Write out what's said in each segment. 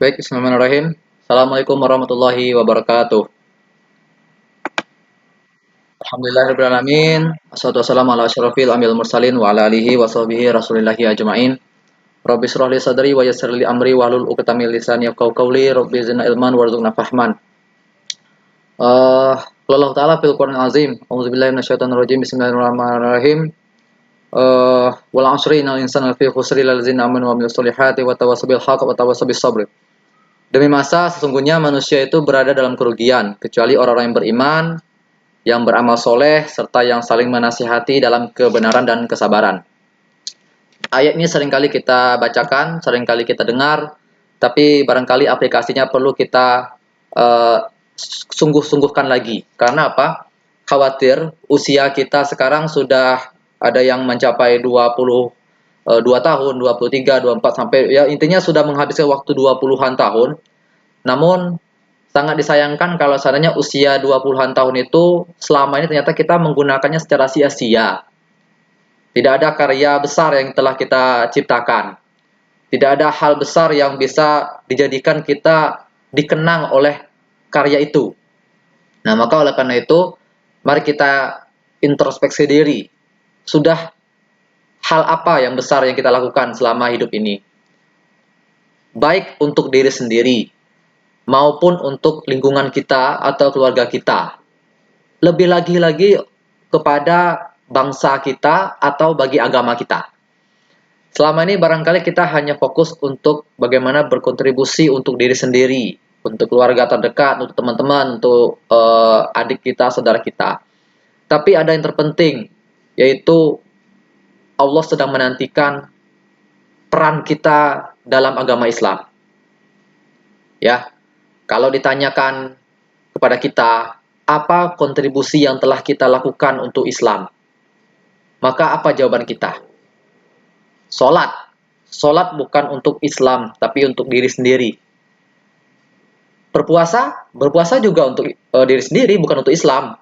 Baik, bismillahirrahmanirrahim. Assalamualaikum warahmatullahi wabarakatuh. Alhamdulillahirabbil alamin. Wassalatu wassalamu ala asyrofil anbiya'il mursalin wa ala alihi wa sahbihi rasulillahi ajmain. Rabbi shrah li sadri wa yassir li amri wahlul 'uqdatam min lisani yafqahu qawli. Rabbi zidna ilman warzuqna fahman. Allah Ta'ala fil Qur'anil Azim. A'udzubillahi minasyaitonir rajim. Bismillahirrahmanirrahim. Wal 'asri innal insana lafi khusri illal ladzina amanu wa 'amilus solihati wa tawassaw bil haqqi wa tawassaw bis sabr. Demi masa sesungguhnya manusia itu berada dalam kerugian, kecuali orang-orang yang beriman, yang beramal soleh, serta yang saling menasihati dalam kebenaran dan kesabaran. Ayat ini seringkali kita bacakan, seringkali kita dengar, tapi barangkali aplikasinya perlu kita sungguh-sungguhkan lagi. Karena apa? Khawatir usia kita sekarang sudah ada yang mencapai 22 tahun, 23, 24 sampai ya intinya sudah menghabiskan waktu 20-an tahun. Namun sangat disayangkan kalau seandainya usia 20-an tahun itu selama ini ternyata kita menggunakannya secara sia-sia. Tidak ada karya besar yang telah kita ciptakan. Tidak ada hal besar yang bisa dijadikan kita dikenang oleh karya itu. Nah, maka oleh karena itu, mari kita introspeksi diri. Sudah hal apa yang besar yang kita lakukan selama hidup ini? Baik untuk diri sendiri, maupun untuk lingkungan kita atau keluarga kita. Lebih lagi kepada bangsa kita atau bagi agama kita. Selama ini barangkali kita hanya fokus untuk bagaimana berkontribusi untuk diri sendiri, untuk keluarga terdekat, untuk teman-teman, untuk adik kita, saudara kita. Tapi ada yang terpenting, yaitu Allah sedang menantikan peran kita dalam agama Islam. Ya, kalau ditanyakan kepada kita, apa kontribusi yang telah kita lakukan untuk Islam? Maka apa jawaban kita? Salat. Salat bukan untuk Islam, tapi untuk diri sendiri. Berpuasa, berpuasa juga untuk diri sendiri, bukan untuk Islam.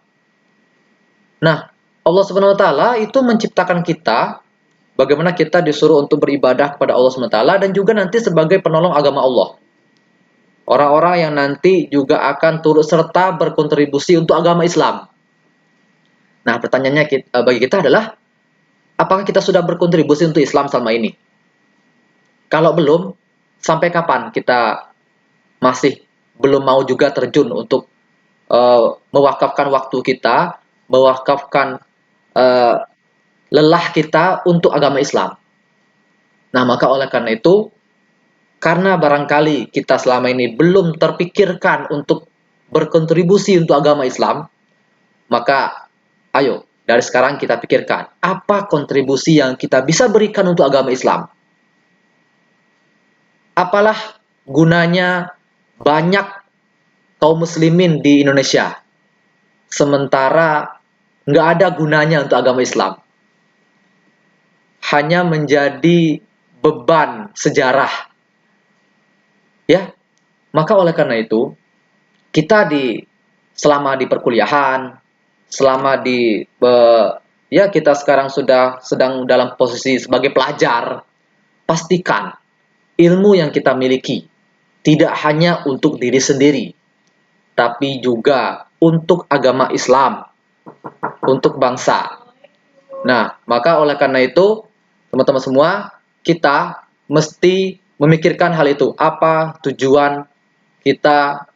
Nah, Allah Subhanahu wa taala itu menciptakan kita bagaimana kita disuruh untuk beribadah kepada Allah Subhanahu wa taala dan juga nanti sebagai penolong agama Allah. Orang-orang yang nanti juga akan turut serta berkontribusi untuk agama Islam. Nah, pertanyaannya bagi kita adalah, apakah kita sudah berkontribusi untuk Islam selama ini? Kalau belum, sampai kapan kita masih belum mau juga terjun untuk mewakafkan waktu kita, mewakafkan lelah kita untuk agama Islam? Nah, maka oleh karena itu, karena barangkali kita selama ini belum terpikirkan untuk berkontribusi untuk agama Islam, maka ayo dari sekarang kita pikirkan apa kontribusi yang kita bisa berikan untuk agama Islam. Apalah gunanya banyak kaum muslimin di Indonesia, sementara nggak ada gunanya untuk agama Islam. Hanya menjadi beban sejarah. Ya, maka oleh karena itu, kita selama di perkuliahan, selama ya kita sekarang sudah sedang dalam posisi sebagai pelajar, pastikan ilmu yang kita miliki tidak hanya untuk diri sendiri, tapi juga untuk agama Islam, untuk bangsa. Nah, maka oleh karena itu, teman-teman semua, kita mesti memikirkan hal itu. Apa tujuan kita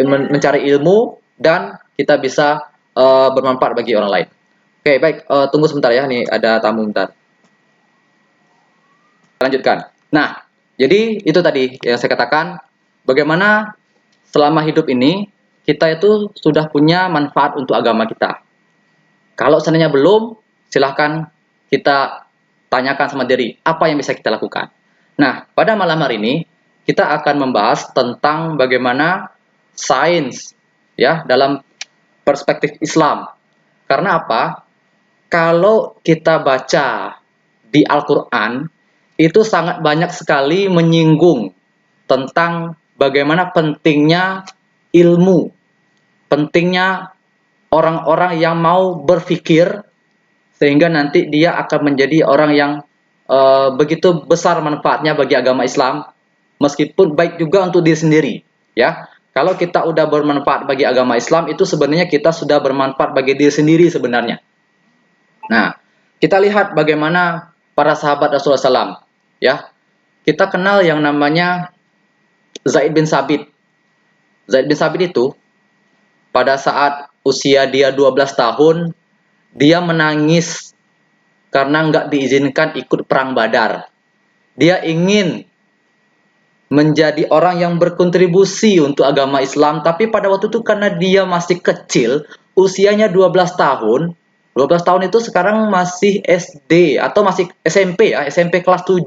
mencari ilmu dan kita bisa bermanfaat bagi orang lain. Oke, baik. Tunggu sebentar ya, nih ada tamu bentar. Lanjutkan. Nah, jadi itu tadi yang saya katakan, bagaimana selama hidup ini kita itu sudah punya manfaat untuk agama kita. Kalau seandainya belum, silahkan kita tanyakan sama diri, apa yang bisa kita lakukan. Nah, pada malam hari ini, kita akan membahas tentang bagaimana sains ya dalam perspektif Islam. Karena apa? Kalau kita baca di Al-Qur'an, itu sangat banyak sekali menyinggung tentang bagaimana pentingnya ilmu, pentingnya orang-orang yang mau berpikir sehingga nanti dia akan menjadi orang yang begitu besar manfaatnya bagi agama Islam meskipun baik juga untuk diri sendiri, ya. Kalau kita udah bermanfaat bagi agama Islam, itu sebenarnya kita sudah bermanfaat bagi diri sendiri sebenarnya. Nah, kita lihat bagaimana para sahabat Rasulullah SAW, ya. Kita kenal yang namanya Zaid bin Sabit. Zaid bin Sabit itu pada saat usia dia 12 tahun, dia menangis karena nggak diizinkan ikut perang Badar. Dia ingin menjadi orang yang berkontribusi untuk agama Islam, tapi pada waktu itu karena dia masih kecil, usianya 12 tahun. 12 tahun itu sekarang masih SD atau masih SMP ya, SMP kelas 7.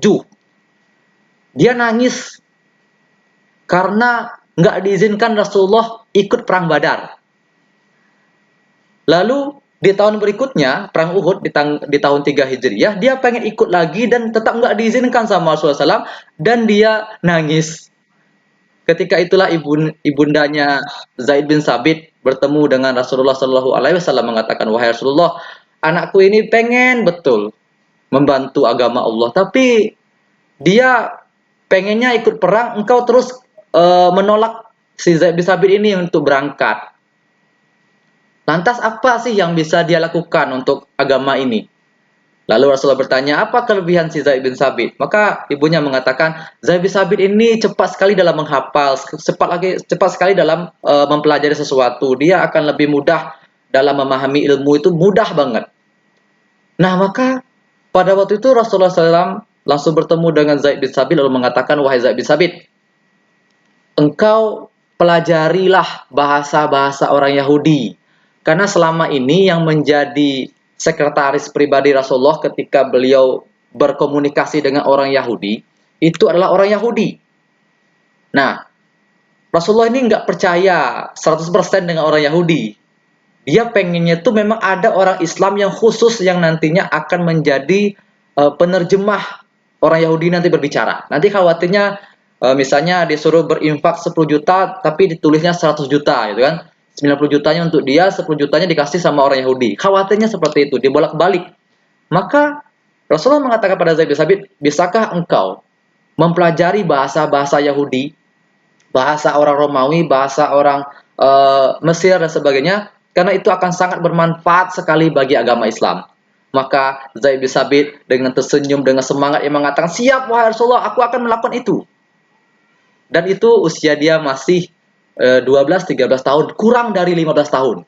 Dia nangis karena nggak diizinkan Rasulullah ikut perang Badar. Lalu di tahun berikutnya, perang Uhud di tahun 3 Hijriyah, dia pengen ikut lagi dan tetap nggak diizinkan sama Rasulullah SAW, dan dia nangis. Ketika itulah ibundanya Zaid bin Sabit bertemu dengan Rasulullah SAW mengatakan, wahai Rasulullah, anakku ini pengen betul membantu agama Allah, tapi dia pengennya ikut perang, engkau terus menolak si Zaid bin Sabit ini untuk berangkat. Lantas apa sih yang bisa dia lakukan untuk agama ini? Lalu Rasulullah bertanya, apa kelebihan si Zaid bin Sabit? Maka ibunya mengatakan, Zaid bin Sabit ini cepat sekali dalam menghafal, cepat sekali dalam mempelajari sesuatu. Dia akan lebih mudah dalam memahami ilmu, itu mudah banget. Nah, maka pada waktu itu Rasulullah SAW langsung bertemu dengan Zaid bin Sabit lalu mengatakan, wahai Zaid bin Sabit, engkau pelajarilah bahasa-bahasa orang Yahudi. Karena selama ini yang menjadi sekretaris pribadi Rasulullah ketika beliau berkomunikasi dengan orang Yahudi, itu adalah orang Yahudi. Nah, Rasulullah ini nggak percaya 100% dengan orang Yahudi. Dia pengennya tuh memang ada orang Islam yang khusus yang nantinya akan menjadi penerjemah orang Yahudi nanti berbicara. Nanti khawatirnya misalnya disuruh berinfak 10 juta tapi ditulisnya 100 juta gitu kan. 90 jutanya untuk dia, 10 jutanya dikasih sama orang Yahudi. Khawatirnya seperti itu, dibolak-balik. Maka Rasulullah mengatakan pada Zaid bin Sabit, bisakah engkau mempelajari bahasa-bahasa Yahudi, bahasa orang Romawi, bahasa orang Mesir dan sebagainya, karena itu akan sangat bermanfaat sekali bagi agama Islam. Maka Zaid bin Sabit dengan tersenyum, dengan semangat yang mengatakan, siap wahai Rasulullah, aku akan melakukan itu. Dan itu usia dia masih 12-13 tahun, kurang dari 15 tahun.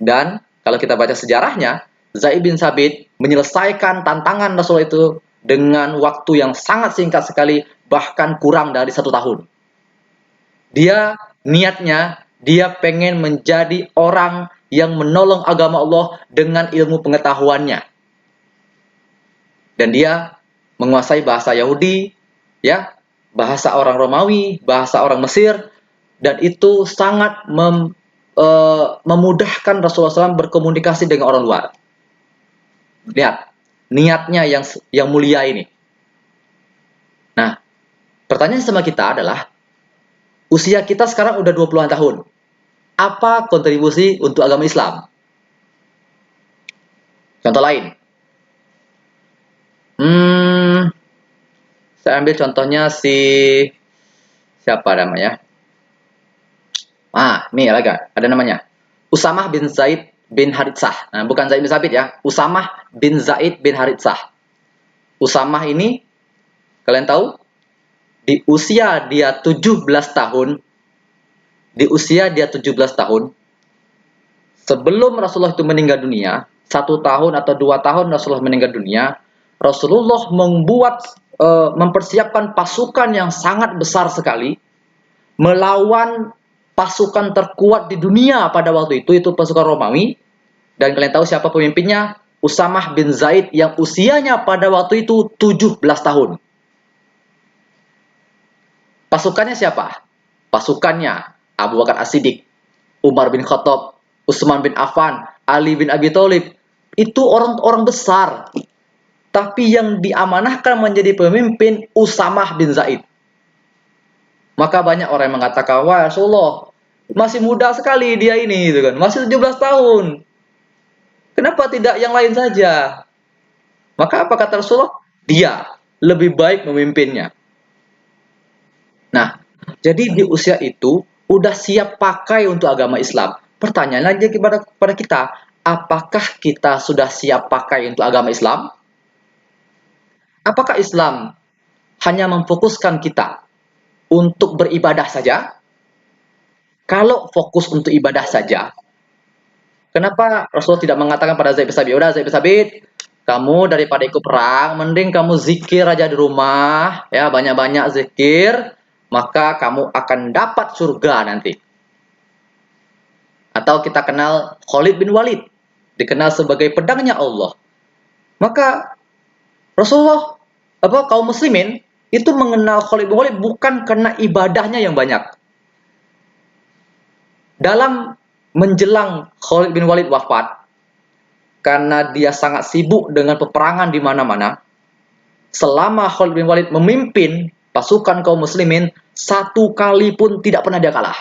Dan kalau kita baca sejarahnya, Zaid bin Sabit menyelesaikan tantangan Rasulullah itu dengan waktu yang sangat singkat sekali, bahkan kurang dari 1 tahun. Dia niatnya, dia pengen menjadi orang yang menolong agama Allah dengan ilmu pengetahuannya. Dan dia menguasai bahasa Yahudi, ya, bahasa orang Romawi, bahasa orang Mesir, dan itu sangat memudahkan Rasulullah SAW berkomunikasi dengan orang luar. Lihat, niatnya yang mulia ini. Nah, pertanyaan sama kita adalah, usia kita sekarang udah 20-an tahun. Apa kontribusi untuk agama Islam? Contoh lain. Saya ambil contohnya siapa namanya? Nih ada namanya. Usamah bin Zaid bin Haritsah. Nah, bukan Zaid bin Sabit ya. Usamah bin Zaid bin Haritsah. Usamah ini, kalian tahu? Di usia dia 17 tahun, sebelum Rasulullah itu meninggal dunia, 1 tahun atau 2 tahun Rasulullah meninggal dunia, Rasulullah mempersiapkan pasukan yang sangat besar sekali melawan pasukan terkuat di dunia pada waktu itu pasukan Romawi. Dan kalian tahu siapa pemimpinnya? Usamah bin Zaid yang usianya pada waktu itu 17 tahun. Pasukannya siapa? Pasukannya Abu Bakar As-Siddiq, Umar bin Khattab, Utsman bin Affan, Ali bin Abi Thalib. Itu orang-orang besar. Tapi yang diamanahkan menjadi pemimpin Usamah bin Zaid. Maka banyak orang yang mengatakan, wah Rasulullah, masih muda sekali dia ini, gitu kan, masih 17 tahun. Kenapa tidak yang lain saja? Maka apa kata Rasulullah? Dia lebih baik memimpinnya. Nah, jadi di usia itu udah siap pakai untuk agama Islam. Pertanyaan lagi kepada kita, apakah kita sudah siap pakai untuk agama Islam? Apakah Islam hanya memfokuskan kita untuk beribadah saja? Kalau fokus untuk ibadah saja, kenapa Rasulullah tidak mengatakan pada Zaid bin Sabit, udah Zaid bin Sabit, kamu daripada ikut perang, mending kamu zikir aja di rumah, ya banyak-banyak zikir, maka kamu akan dapat surga nanti. Atau kita kenal Khalid bin Walid, dikenal sebagai pedangnya Allah. Maka Rasulullah kaum muslimin itu mengenal Khalid bin Walid bukan karena ibadahnya yang banyak. Dalam menjelang Khalid bin Walid wafat, karena dia sangat sibuk dengan peperangan di mana-mana, selama Khalid bin Walid memimpin pasukan kaum muslimin, satu kali pun tidak pernah dia kalah.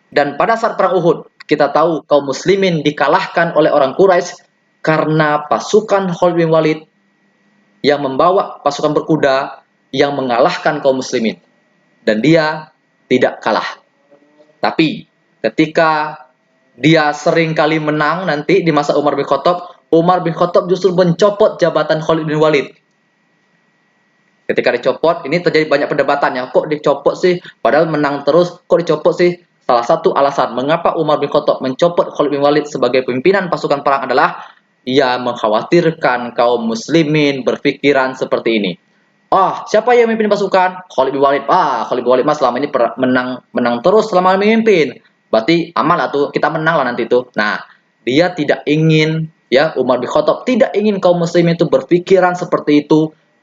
Dan pada saat perang Uhud, kita tahu kaum muslimin dikalahkan oleh orang Quraisy karena pasukan Khalid bin Walid yang membawa pasukan berkuda yang mengalahkan kaum muslimin. Dan dia tidak kalah. Tapi ketika dia sering kali menang nanti di masa Umar bin Khattab justru mencopot jabatan Khalid bin Walid. Ketika dicopot, ini terjadi banyak perdebatan ya. Kok dicopot sih? Padahal menang terus, kok dicopot sih? Salah satu alasan mengapa Umar bin Khattab mencopot Khalid bin Walid sebagai pimpinan pasukan perang adalah ia mengkhawatirkan kaum muslimin berpikiran seperti ini. Siapa yang memimpin pasukan? Khalid bin Walid. Khalid bin Walid mas selama ini menang terus selama memimpin. Berarti aman lah tuh, kita menang lah nanti itu. Nah, dia tidak ingin, ya Umar bin Khattab tidak ingin kaum muslimin itu berpikiran seperti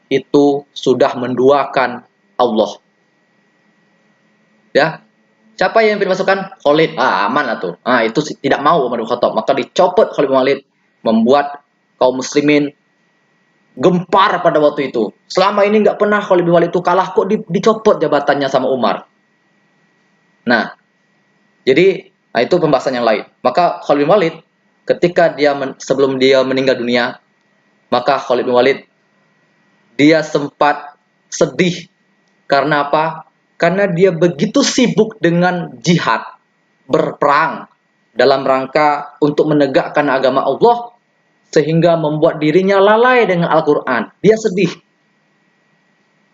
itu sudah menduakan Allah. Ya, siapa yang memimpin pasukan? Khalid. Aman lah tuh. Itu tidak mau Umar bin Khattab, maka dicopot Khalid bin Walid, membuat kaum muslimin gempar pada waktu itu. Selama ini nggak pernah Khalid bin Walid itu kalah, kok dicopot jabatannya sama Umar. Nah, jadi itu pembahasan yang lain. Maka Khalid bin Walid ketika sebelum dia meninggal dunia, maka Khalid bin Walid dia sempat sedih karena apa? Karena dia begitu sibuk dengan jihad, berperang dalam rangka untuk menegakkan agama Allah sehingga membuat dirinya lalai dengan Al-Quran. Dia sedih.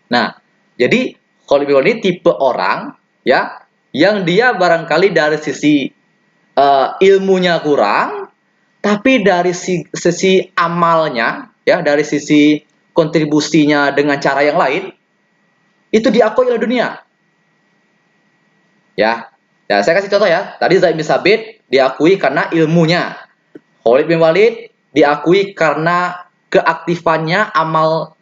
Nah, jadi Khalid bin Walid tipe orang ya yang dia barangkali dari sisi ilmunya kurang, tapi dari sisi amalnya, ya dari sisi kontribusinya dengan cara yang lain, itu diakui oleh dunia. Ya, saya kasih contoh ya. Tadi Zaid bin Sabit diakui karena ilmunya. Khalid bin Walid diakui karena keaktifannya, amal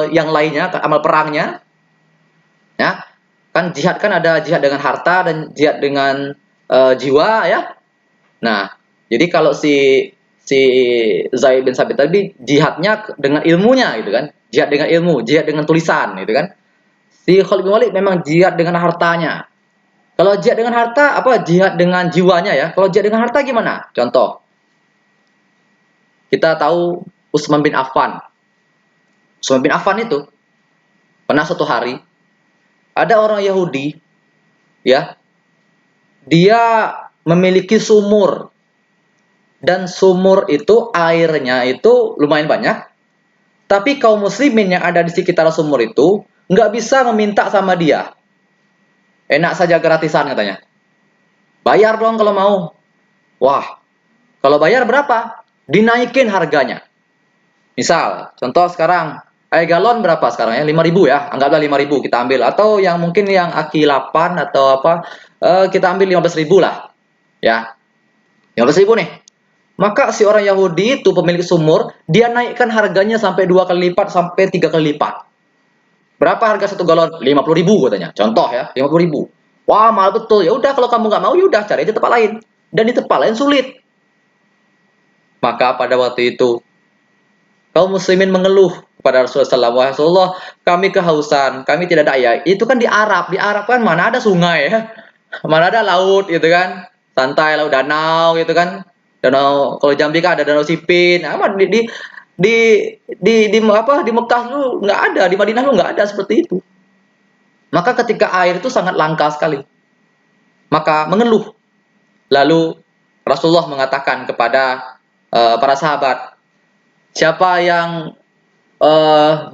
yang lainnya, amal perangnya. Ya, kan jihad kan ada jihad dengan harta dan jihad dengan jiwa ya. Nah, jadi kalau si Zaid bin Sabit tadi jihadnya dengan ilmunya gitu kan. Jihad dengan ilmu, jihad dengan tulisan gitu kan. Si Khalid bin Walid memang jihad dengan hartanya. Kalau jihad dengan harta apa jihad dengan jiwanya ya? Kalau jihad dengan harta gimana? Contoh, kita tahu Utsman bin Affan. Utsman bin Affan itu pernah suatu hari ada orang Yahudi ya, dia memiliki sumur dan sumur itu airnya itu lumayan banyak, tapi kaum muslimin yang ada di sekitar sumur itu nggak bisa meminta sama dia. Enak saja gratisan katanya. Bayar dong kalau mau. Wah, kalau bayar berapa? Dinaikin harganya. Misal, contoh sekarang, air galon berapa sekarang ya? 5.000 ya, anggaplah 5.000 kita ambil. Atau yang mungkin yang aki 8 atau apa, kita ambil 15.000 lah. Ya, 15.000 nih. Maka si orang Yahudi itu pemilik sumur, dia naikkan harganya sampai 2 kali lipat, sampai 3 kali lipat. Berapa harga satu galon? 50.000 katanya. Contoh ya, 50.000. Wah, mahal betul. Ya udah kalau kamu nggak mau, ya udah cari di tempat lain. Dan di tempat lain sulit. Maka pada waktu itu kaum muslimin mengeluh kepada Rasulullah SAW, Rasulullah, kami kehausan, kami tidak ada air. Itu kan di Arab kan mana ada sungai ya, mana ada laut gitu kan, santai laut danau gitu kan, danau kalau Jambi kan ada danau Sipin, di Mekah lu nggak ada, di Madinah lu nggak ada seperti itu. Maka ketika air itu sangat langka sekali, maka mengeluh. Lalu Rasulullah mengatakan kepada para sahabat, siapa yang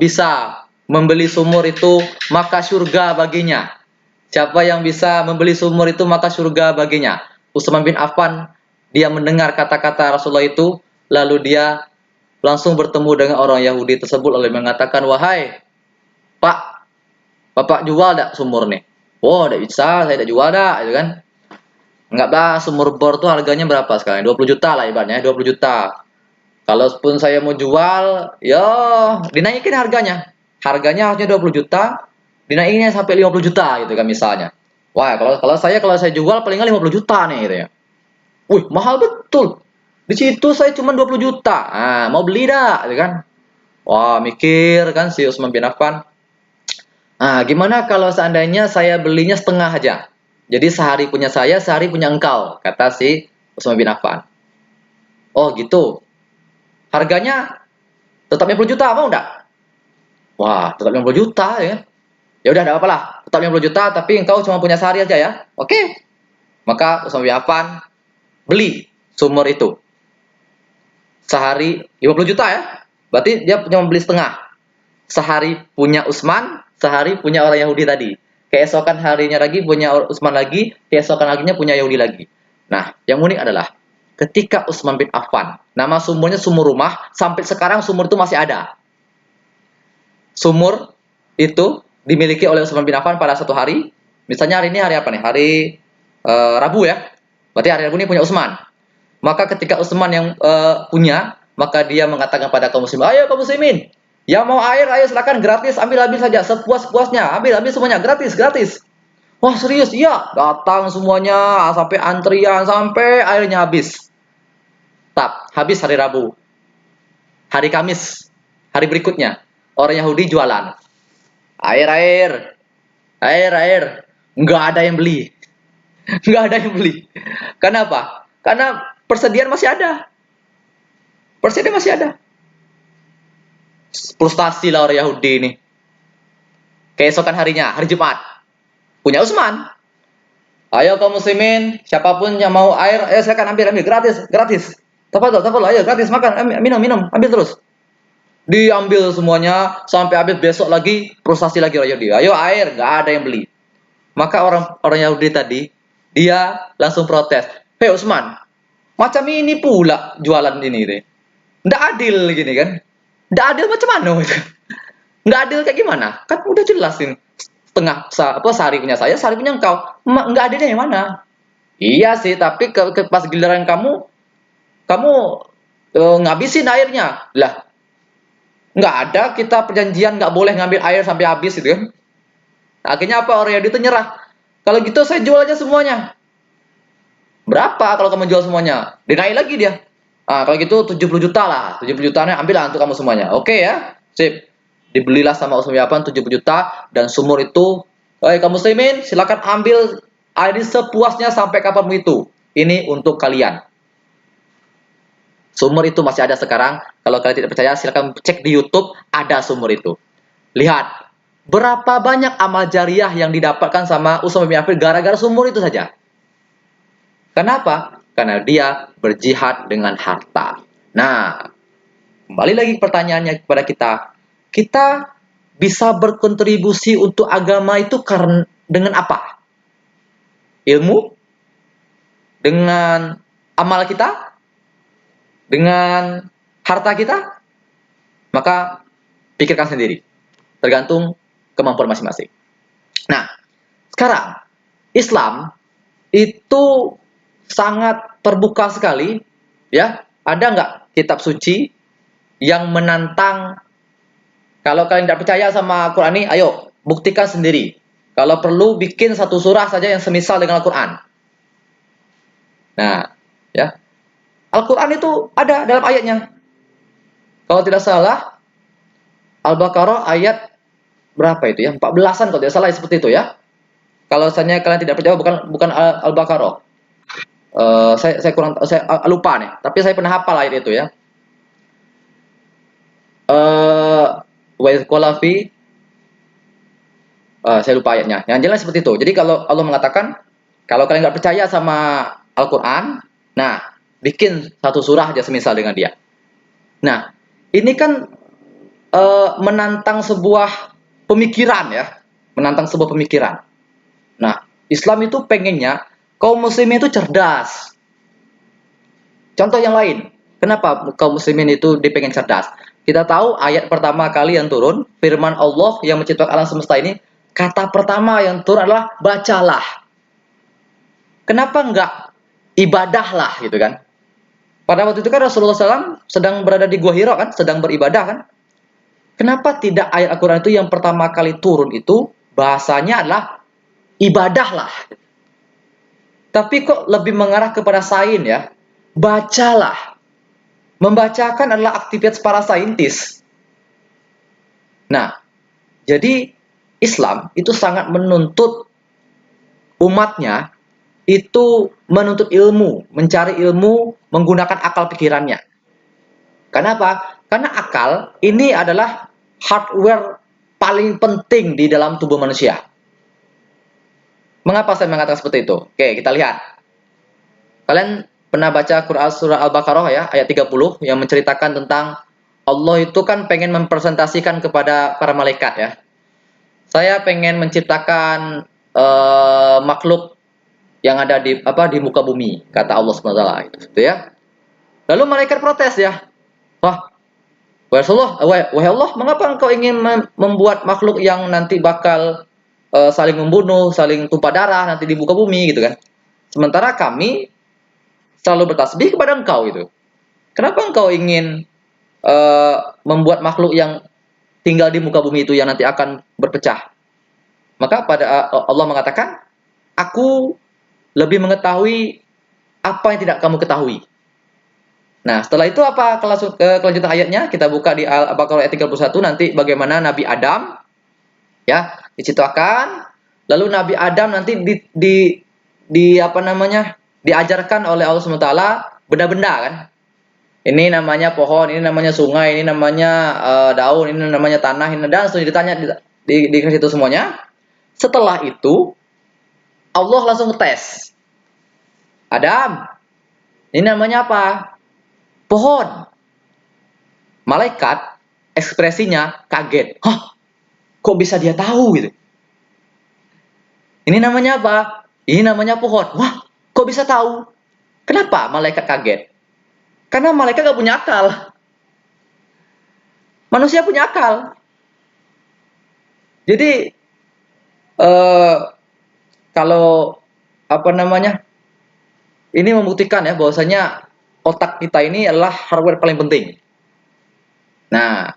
bisa membeli sumur itu, maka surga baginya. Siapa yang bisa membeli sumur itu, maka surga baginya. Utsman bin Affan, dia mendengar kata-kata Rasulullah itu, lalu dia langsung bertemu dengan orang Yahudi tersebut, lalu mengatakan, wahai Pak, Bapak jual tak sumur nih? Oh, tidak bisa, saya tidak jual dak, gitu kan? Enggak lah, sumur bor tuh harganya berapa sekarang? 20 juta lah ibaratnya, 20 juta. Kalaupun saya mau jual, ya dinaikin harganya. Harganya harusnya 20 juta, dinaikinnya sampai 50 juta gitu kan misalnya. Wah, kalau saya jual paling nggak 50 juta nih gitu ya. Wih, mahal betul. Di situ saya cuma 20 juta. Ah, mau beli dah, gitu kan? Wah, mikir kan si Utsman bin Affan. Ah, gimana kalau seandainya saya belinya setengah aja? Jadi sehari punya saya, sehari punya engkau, kata si Utsman bin Affan. Oh, gitu. Harganya tetap 50 juta, mau enggak? Wah, tetap 50 juta ya kan? Ya udah, enggak apa-apa lah. Tetap 50 juta, tapi engkau cuma punya sehari aja ya. Oke. Maka Utsman bin Affan beli sumur itu. Sehari 50 juta ya. Berarti dia cuma beli setengah. Sehari punya Utsman, sehari punya orang Yahudi tadi. Keesokan harinya lagi punya Utsman lagi, keesokan laginya punya Yahudi lagi. Nah, yang unik adalah ketika Utsman bin Affan, nama sumurnya sumur rumah, sampai sekarang sumur itu masih ada. Sumur itu dimiliki oleh Utsman bin Affan pada satu hari. Misalnya hari ini hari apa nih? Hari Rabu ya. Berarti hari Rabu ini punya Utsman. Maka ketika Utsman yang punya, maka dia mengatakan pada kaum muslimin, ayo kaum muslimin, yang mau air, ayo silakan gratis, ambil saja sepuas-puasnya, ambil semuanya gratis, gratis. Wah serius, iya, datang semuanya sampai antrian sampai airnya habis. Habis hari Rabu, hari Kamis, hari berikutnya orang Yahudi jualan air, air, air, air, nggak ada yang beli, nggak ada yang beli. Kenapa? Karena persediaan masih ada, persediaan masih ada. Frustasi lah orang Yahudi ini. Keesokan harinya, hari Jumat, punya Utsman. Ayo kaum muslimin, siapapun yang mau air, ayo silakan ambil, gratis, gratis. Tafadhol, ayo gratis makan, minum, minum, ambil terus. Diambil semuanya sampai habis, besok lagi frustasi lagi orang Yahudi. Ayo air, nggak ada yang beli. Maka orang Yahudi tadi dia langsung protes. Hei Utsman, macam ini pula jualan ini deh. Nggak adil gini kan? Nggak adil macam mana itu? Nggak adil kayak gimana? Kan udah jelasin sehari punya saya, sehari punya engkau. Nggak adilnya yang mana? Iya sih, tapi pas giliran kamu ngabisin airnya. Lah, nggak ada kita perjanjian nggak boleh ngambil air sampai habis gitu kan. Akhirnya apa, orang Yahudi itu nyerah. Kalau gitu saya jual aja semuanya. Berapa kalau kamu jual semuanya? Dinaik lagi dia. Ah, kalau gitu 70 juta lah. 70 jutanya ambil lah untuk kamu semuanya. Oke ya. Sip. Dibelilah sama Utsman bin Affan 70 juta dan sumur itu, kaum muslimin silakan ambil air sepuasnya sampai kapanmu itu. Ini untuk kalian. Sumur itu masih ada sekarang. Kalau kalian tidak percaya silakan cek di YouTube, ada sumur itu. Lihat berapa banyak amal jariah yang didapatkan sama Utsman bin Affan gara-gara sumur itu saja. Kenapa? Karena dia berjihad dengan harta. Nah, kembali lagi pertanyaannya kepada kita. Kita bisa berkontribusi untuk agama itu karena dengan apa? Ilmu? Dengan amal kita? Dengan harta kita? Maka pikirkan sendiri. Tergantung kemampuan masing-masing. Nah, sekarang Islam itu sangat terbuka sekali, ya. Ada nggak kitab suci yang menantang? Kalau kalian tidak percaya sama Al-Quran ini, ayo buktikan sendiri. Kalau perlu bikin satu surah saja yang semisal dengan Al-Quran. Nah, ya, Al-Quran itu ada dalam ayatnya. Kalau tidak salah, Al-Baqarah ayat berapa itu ya? 14-an kalau tidak salah seperti itu ya. Kalau misalnya kalian tidak percaya, bukan Al-Baqarah. Saya kurang, saya lupa nih, tapi saya pernah hafal ayat itu ya. Wa iz qala fi Saya lupa ayatnya. Yang jelas seperti itu. Jadi kalau Allah mengatakan, kalau kalian nggak percaya sama Al-Quran, nah bikin satu surah aja semisal dengan dia. Nah, ini kan menantang sebuah pemikiran ya, menantang sebuah pemikiran. Nah, Islam itu pengennya kaum muslimin itu cerdas. Contoh yang lain, kenapa kaum muslimin itu dipengen cerdas? Kita tahu ayat pertama kali yang turun, firman Allah yang menciptakan alam semesta ini, kata pertama yang turun adalah bacalah. Kenapa enggak ibadahlah gitu kan? Pada waktu itu kan Rasulullah SAW sedang berada di Gua Hira kan, sedang beribadah kan? Kenapa tidak ayat Al-Quran itu yang pertama kali turun itu bahasanya adalah ibadahlah. Tapi kok lebih mengarah kepada sains ya? Bacalah. Membacakan adalah aktivitas para saintis. Nah, jadi Islam itu sangat menuntut umatnya itu menuntut ilmu, mencari ilmu menggunakan akal pikirannya. Kenapa? Karena akal ini adalah hardware paling penting di dalam tubuh manusia. Mengapa saya mengatakan seperti itu? Oke, kita lihat. Kalian pernah baca Quran surah Al-Baqarah ya, ayat 30 yang menceritakan tentang Allah itu kan pengen mempresentasikan kepada para malaikat ya. Saya pengen menciptakan makhluk yang ada di muka bumi, kata Allah SWT itu ya. Lalu malaikat protes ya. Wah, wahai Allah, mengapa engkau ingin membuat makhluk yang nanti bakal saling membunuh, saling tumpah darah nanti di muka bumi gitu kan? Sementara kami selalu bertasbih kepada engkau gitu. Kenapa engkau ingin membuat makhluk yang tinggal di muka bumi itu yang nanti akan berpecah? Maka pada Allah mengatakan, aku lebih mengetahui apa yang tidak kamu ketahui. Nah, setelah itu apa kelanjutan ayatnya? Kita buka di Al-Baqarah ayat 31 nanti bagaimana Nabi Adam ya diciptakan, lalu Nabi Adam nanti di apa namanya? Diajarkan oleh Allah SWT benda-benda kan. Ini namanya pohon, ini namanya sungai, ini namanya daun, ini namanya tanah, ini dan seterusnya ditanya dikasih itu semuanya. Setelah itu Allah langsung ngetes. Adam, ini namanya apa? Pohon. Malaikat ekspresinya kaget. Hah? Kok bisa dia tahu gitu? Ini namanya apa? Ini namanya pohon. Wah, kok bisa tahu? Kenapa malaikat kaget? Karena malaikat gak punya akal. Manusia punya akal. Jadi kalau apa namanya? Ini membuktikan ya bahwasanya otak kita ini adalah hardware paling penting. Nah,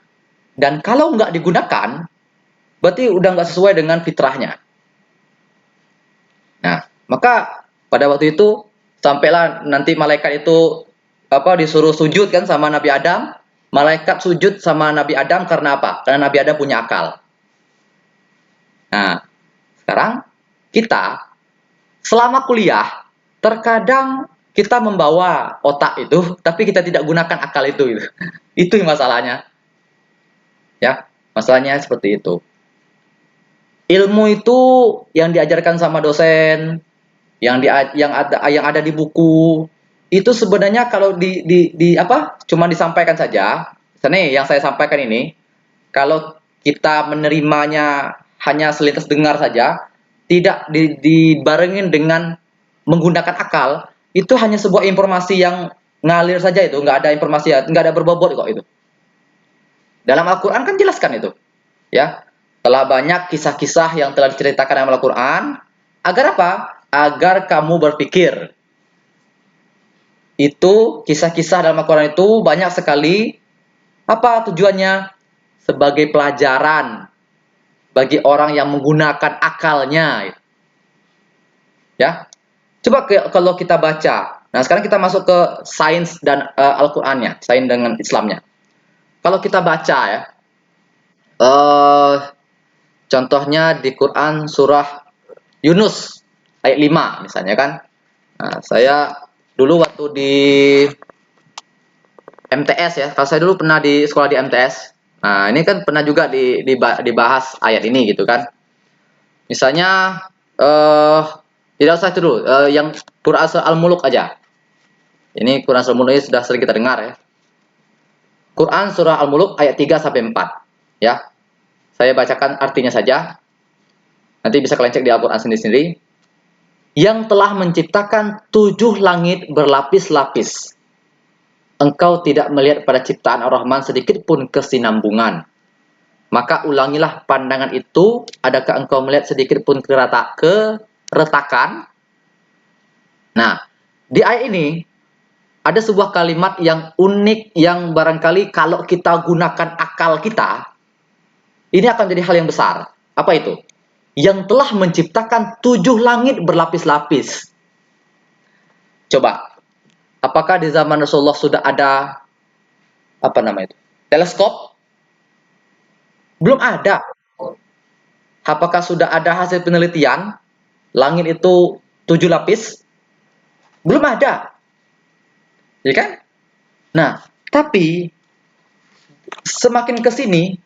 dan kalau nggak digunakan, berarti udah nggak sesuai dengan fitrahnya. Nah, maka pada waktu itu sampailah nanti malaikat itu disuruh sujud kan sama Nabi Adam. Malaikat sujud sama Nabi Adam karena apa? Karena Nabi Adam punya akal. Nah, sekarang kita selama kuliah terkadang kita membawa otak itu, tapi kita tidak gunakan akal itu. Itu masalahnya. Ya, masalahnya seperti itu. Ilmu itu yang diajarkan sama dosen, yang ada di buku, itu sebenarnya kalau cuma disampaikan saja. Misalnya yang saya sampaikan ini, kalau kita menerimanya hanya selintas dengar saja, tidak dibarengin dengan menggunakan akal, itu hanya sebuah informasi yang ngalir saja itu, nggak ada informasi, nggak ada berbobot kok itu. Dalam Al-Quran kan jelaskan itu, ya. Telah banyak kisah-kisah yang telah diceritakan dalam Al-Quran, agar apa? Agar kamu berpikir. Itu kisah-kisah dalam Al-Quran itu banyak sekali. Apa tujuannya? Sebagai pelajaran bagi orang yang menggunakan akalnya. Ya, coba kalau kita baca. Nah, sekarang kita masuk ke sains dan Al-Qur'annya, sains dengan Islamnya. Kalau kita baca ya, contohnya di Quran surah Yunus ayat 5 misalnya kan. Nah, saya dulu waktu di MTS ya, kalau saya dulu pernah di sekolah di MTS. Nah, ini kan pernah juga dibahas ayat ini gitu kan. Misalnya tidak usah itu dulu, yang Quran surah Al-Muluk aja. Ini Quran surah Al-Muluk ini sudah sering kita dengar ya. Quran surah Al-Muluk ayat 3 sampai 4 ya. Saya bacakan artinya saja. Nanti bisa kalian cek di Al-Quran sendiri-sendiri. Yang telah menciptakan 7 langit berlapis-lapis. Engkau tidak melihat pada ciptaan Ar-Rahman sedikit pun kesinambungan. Maka ulangilah pandangan itu, adakah engkau melihat sedikit pun keretakan? Nah, di ayat ini ada sebuah kalimat yang unik yang barangkali kalau kita gunakan akal kita, ini akan jadi hal yang besar. Apa itu? Yang telah menciptakan 7 langit berlapis-lapis. Coba, apakah di zaman Rasulullah sudah ada teleskop? Belum ada. Apakah sudah ada hasil penelitian langit itu 7 lapis? Belum ada. Ya kan? Nah, tapi semakin ke sini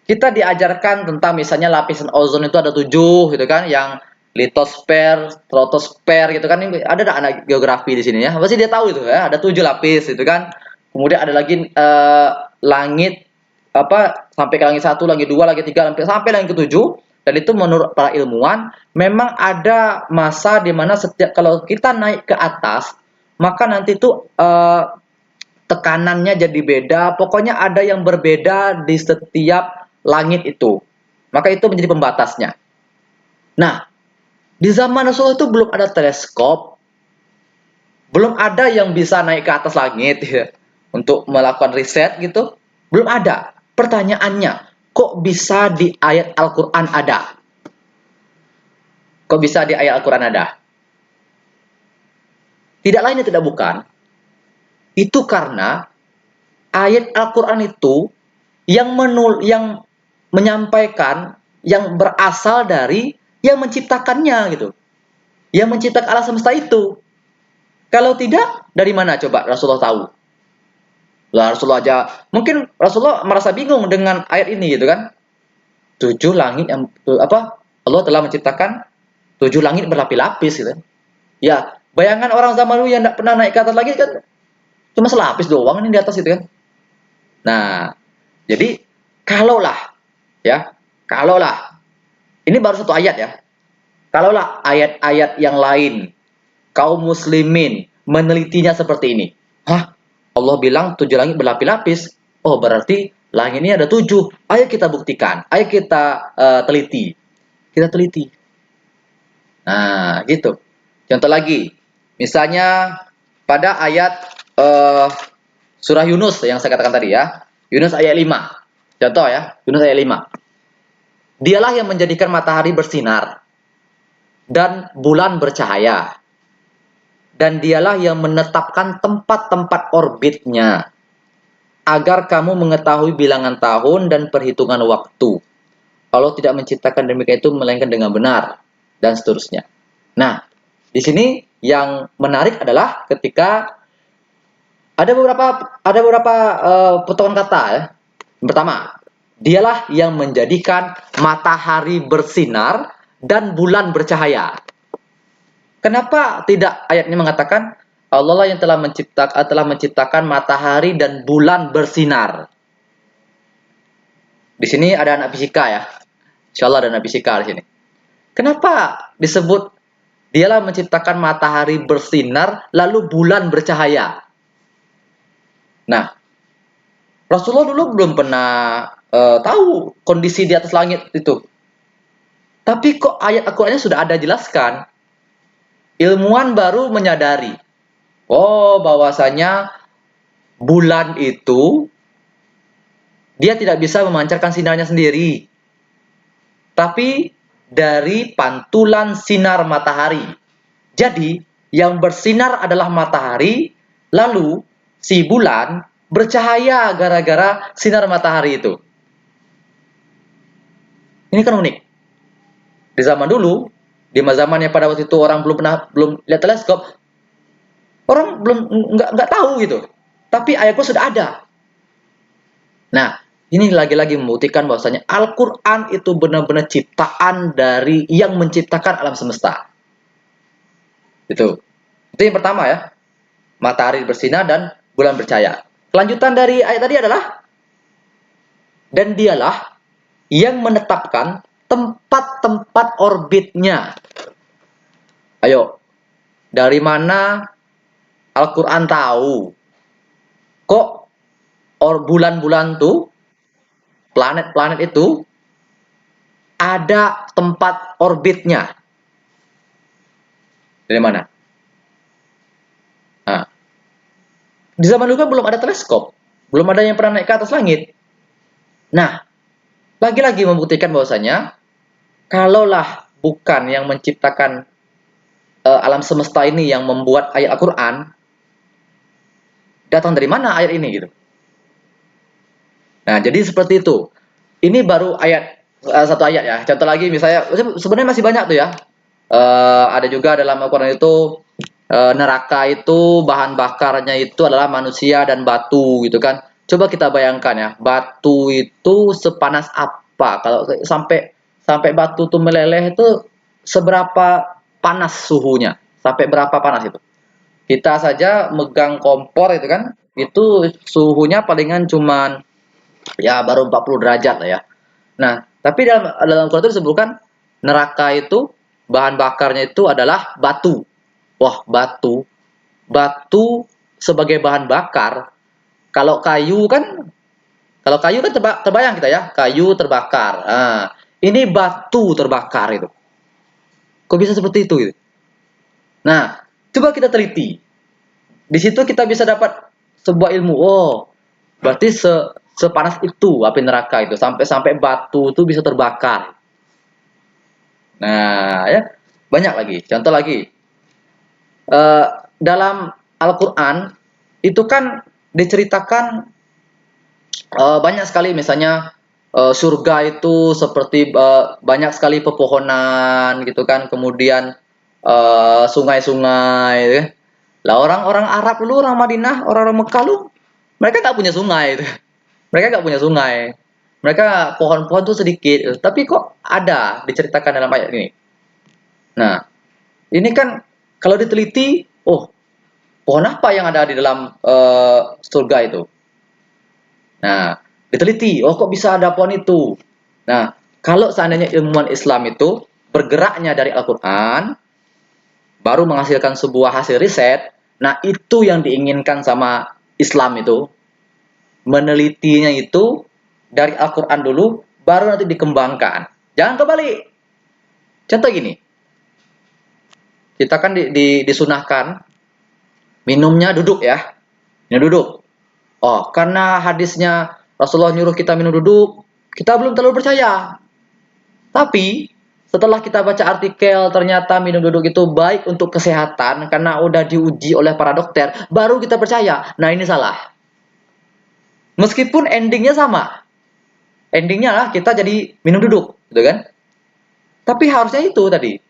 kita diajarkan tentang misalnya lapisan ozon itu ada 7 gitu kan, yang litosfer, stratosfer gitu kan. Ini ada anak geografi di sini ya. Pasti dia tahu itu ya, ada 7 lapis gitu kan. Kemudian ada lagi langit sampai ke langit 1, langit 2, langit 3 sampai langit ke-7. Dan itu menurut para ilmuwan memang ada masa di mana setiap kalau kita naik ke atas maka nanti itu tekanannya jadi beda. Pokoknya ada yang berbeda di setiap langit itu. Maka itu menjadi pembatasnya. Nah, di zaman Rasulullah itu belum ada teleskop, belum ada yang bisa naik ke atas langit ya, untuk melakukan riset gitu. Belum ada. Pertanyaannya, kok bisa di ayat Al-Quran ada? Kok bisa di ayat Al-Quran ada? Tidak lain dan tidak bukan. Itu karena ayat Al-Quran itu yang menyampaikan, yang berasal dari yang menciptakannya gitu. Yang menciptakan alam semesta itu. Kalau tidak, dari mana coba Rasulullah tahu? Lah Rasulullah aja, mungkin Rasulullah merasa bingung dengan ayat ini gitu kan. 7 langit yang Allah telah menciptakan 7 langit berlapis-lapis gitu. Ya, bayangan orang zaman dulu yang tidak pernah naik ke atas lagi kan cuma selapis doang ini di atas itu kan. Nah, jadi kalaulah ini baru satu ayat ya. Kalaulah ayat-ayat yang lain kaum muslimin menelitinya seperti ini. Hah? Allah bilang 7 langit berlapis-lapis. Oh, berarti langit ini ada 7. Ayo kita buktikan. Ayo kita teliti. Kita teliti. Nah, gitu. Contoh lagi. Misalnya pada ayat surah Yunus yang saya katakan tadi ya. Yunus ayat 5. Contoh ya, Yunus ayat 5. Dialah yang menjadikan matahari bersinar dan bulan bercahaya. Dan dialah yang menetapkan tempat-tempat orbitnya agar kamu mengetahui bilangan tahun dan perhitungan waktu. Allah tidak menciptakan demikian itu melainkan dengan benar dan seterusnya. Nah, di sini yang menarik adalah ketika ada beberapa potongan kata ya. Yang pertama, dialah yang menjadikan matahari bersinar dan bulan bercahaya. Kenapa tidak ayat ini mengatakan Allah lah yang telah menciptakan matahari dan bulan bersinar? Di sini ada anak fisika ya. Insyaallah ada anak fisika di sini. Kenapa disebut dialah menciptakan matahari bersinar lalu bulan bercahaya? Nah, Rasulullah dulu belum pernah tahu kondisi di atas langit itu. Tapi kok ayat Al-Qur'annya sudah ada jelaskan. Ilmuwan baru menyadari, oh bahwasanya bulan itu dia tidak bisa memancarkan sinarnya sendiri, tapi dari pantulan sinar matahari. Jadi yang bersinar adalah matahari, lalu si bulan bercahaya gara-gara sinar matahari itu. Ini kan unik. Di zaman dulu, di zamannya pada waktu itu orang belum lihat teleskop, orang belum nggak tahu gitu. Tapi ayatku sudah ada. Nah, Ini lagi-lagi membuktikan bahwasanya Al-Quran itu benar-benar ciptaan dari yang menciptakan alam semesta. Itu yang pertama ya. Matahari bersinar dan bulan bercahaya. Kelanjutan dari ayat tadi adalah, dan dialah yang menetapkan tempat-tempat orbitnya. Ayo, dari mana Al-Quran tahu kok bulan-bulan tuh, planet-planet itu ada tempat orbitnya? Dari mana? Nah, di zaman dulu kan belum ada teleskop, belum ada yang pernah naik ke atas langit. Nah, lagi-lagi membuktikan bahwasanya kalaulah bukan yang menciptakan alam semesta ini yang membuat ayat Al-Quran, datang dari mana ayat ini gitu. Nah, jadi seperti itu. Ini baru ayat satu ayat ya. Contoh lagi misalnya, sebenarnya masih banyak tuh ya. Ada juga dalam Al-Quran itu neraka itu bahan bakarnya itu adalah manusia dan batu gitu kan. Coba kita bayangkan ya, batu itu sepanas apa? Kalau sampai batu itu meleleh itu seberapa panas suhunya? Sampai berapa panas itu? Kita saja megang kompor itu kan, itu suhunya palingan cuman ya baru 40 derajat lah ya. Nah, tapi dalam Al-Quran itu disebutkan neraka itu bahan bakarnya itu adalah batu. Wah, batu. Batu sebagai bahan bakar. Kalau kayu kan terbayang kita ya, kayu terbakar. Nah, ini batu terbakar itu. Kok bisa seperti itu gitu? Nah, coba kita teliti. Di situ kita bisa dapat sebuah ilmu. Oh, berarti sepanas itu api neraka itu, sampai batu itu bisa terbakar. Nah, ya, banyak lagi. Contoh lagi, eh, dalam Al-Quran itu kan diceritakan banyak sekali, misalnya surga itu seperti banyak sekali pepohonan gitu kan, kemudian sungai-sungai gitu kan. Lah orang-orang Arab dulu, orang Madinah, orang-orang Mekah lu, mereka nggak punya sungai itu. Mereka nggak punya sungai. Mereka pohon-pohon tuh sedikit, tapi kok ada diceritakan dalam ayat ini. Nah, ini kan kalau diteliti, oh, pohon apa yang ada di dalam surga itu? Nah, diteliti, oh kok bisa ada pohon itu? Nah, kalau seandainya ilmuwan Islam itu bergeraknya dari Al-Quran, baru menghasilkan sebuah hasil riset, nah itu yang diinginkan sama Islam itu, menelitinya itu dari Al-Quran dulu, baru nanti dikembangkan. Jangan kebalik. Contoh gini, kita kan disunahkan minumnya duduk ya, minum duduk. Oh, karena hadisnya Rasulullah nyuruh kita minum duduk, kita belum terlalu percaya. Tapi setelah kita baca artikel, ternyata minum duduk itu baik untuk kesehatan karena udah diuji oleh para dokter, baru kita percaya. Nah, ini salah. Meskipun endingnya sama. Endingnya lah kita jadi minum duduk, gitu kan? Tapi harusnya itu tadi.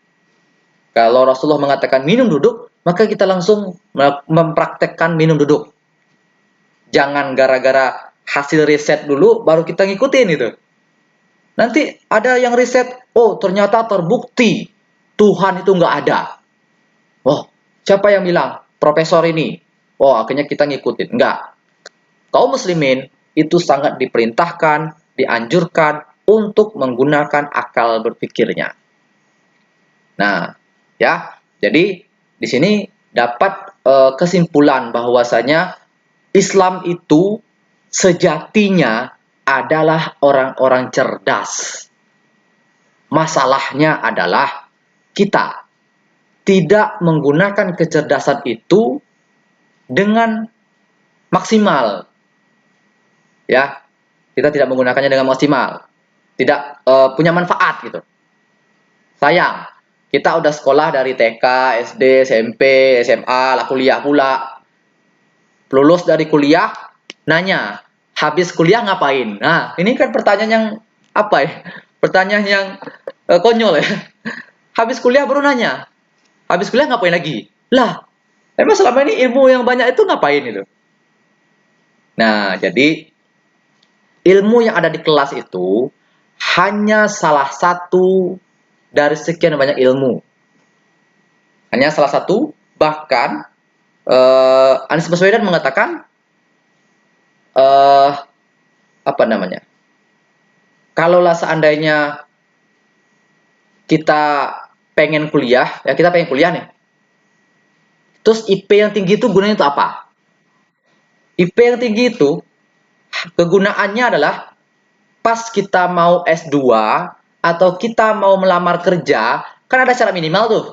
Kalau Rasulullah mengatakan minum duduk, maka kita langsung mempraktekkan minum duduk. Jangan gara-gara hasil riset dulu baru kita ngikutin itu. Nanti ada yang riset, oh ternyata terbukti Tuhan itu nggak ada. Oh, siapa yang bilang? Profesor ini. Oh, akhirnya kita ngikutin. Enggak. Kaum muslimin itu sangat diperintahkan, dianjurkan untuk menggunakan akal berpikirnya. Nah, ya, jadi di sini dapat kesimpulan bahwasanya Islam itu sejatinya adalah orang-orang cerdas. Masalahnya adalah kita tidak menggunakan kecerdasan itu dengan maksimal. Ya, kita tidak menggunakannya dengan maksimal. Tidak punya manfaat gitu. Sayang, kita udah sekolah dari TK, SD, SMP, SMA, lah kuliah pula. Lulus dari kuliah, nanya, habis kuliah ngapain? Nah, ini kan pertanyaan yang apa ya? Pertanyaan yang konyol ya. Habis kuliah baru nanya, habis kuliah ngapain lagi? Lah, emang selama ini ilmu yang banyak itu ngapain itu? Nah, jadi ilmu yang ada di kelas itu hanya salah satu dari sekian banyak ilmu. Hanya salah satu, bahkan Anies Baswedan mengatakan eh, apa namanya? Kalaulah seandainya kita pengen kuliah, ya kita pengen kuliah nih. Terus IP yang tinggi itu gunanya untuk apa? IP yang tinggi itu kegunaannya adalah pas kita mau S2 atau kita mau melamar kerja, kan ada syarat minimal tuh.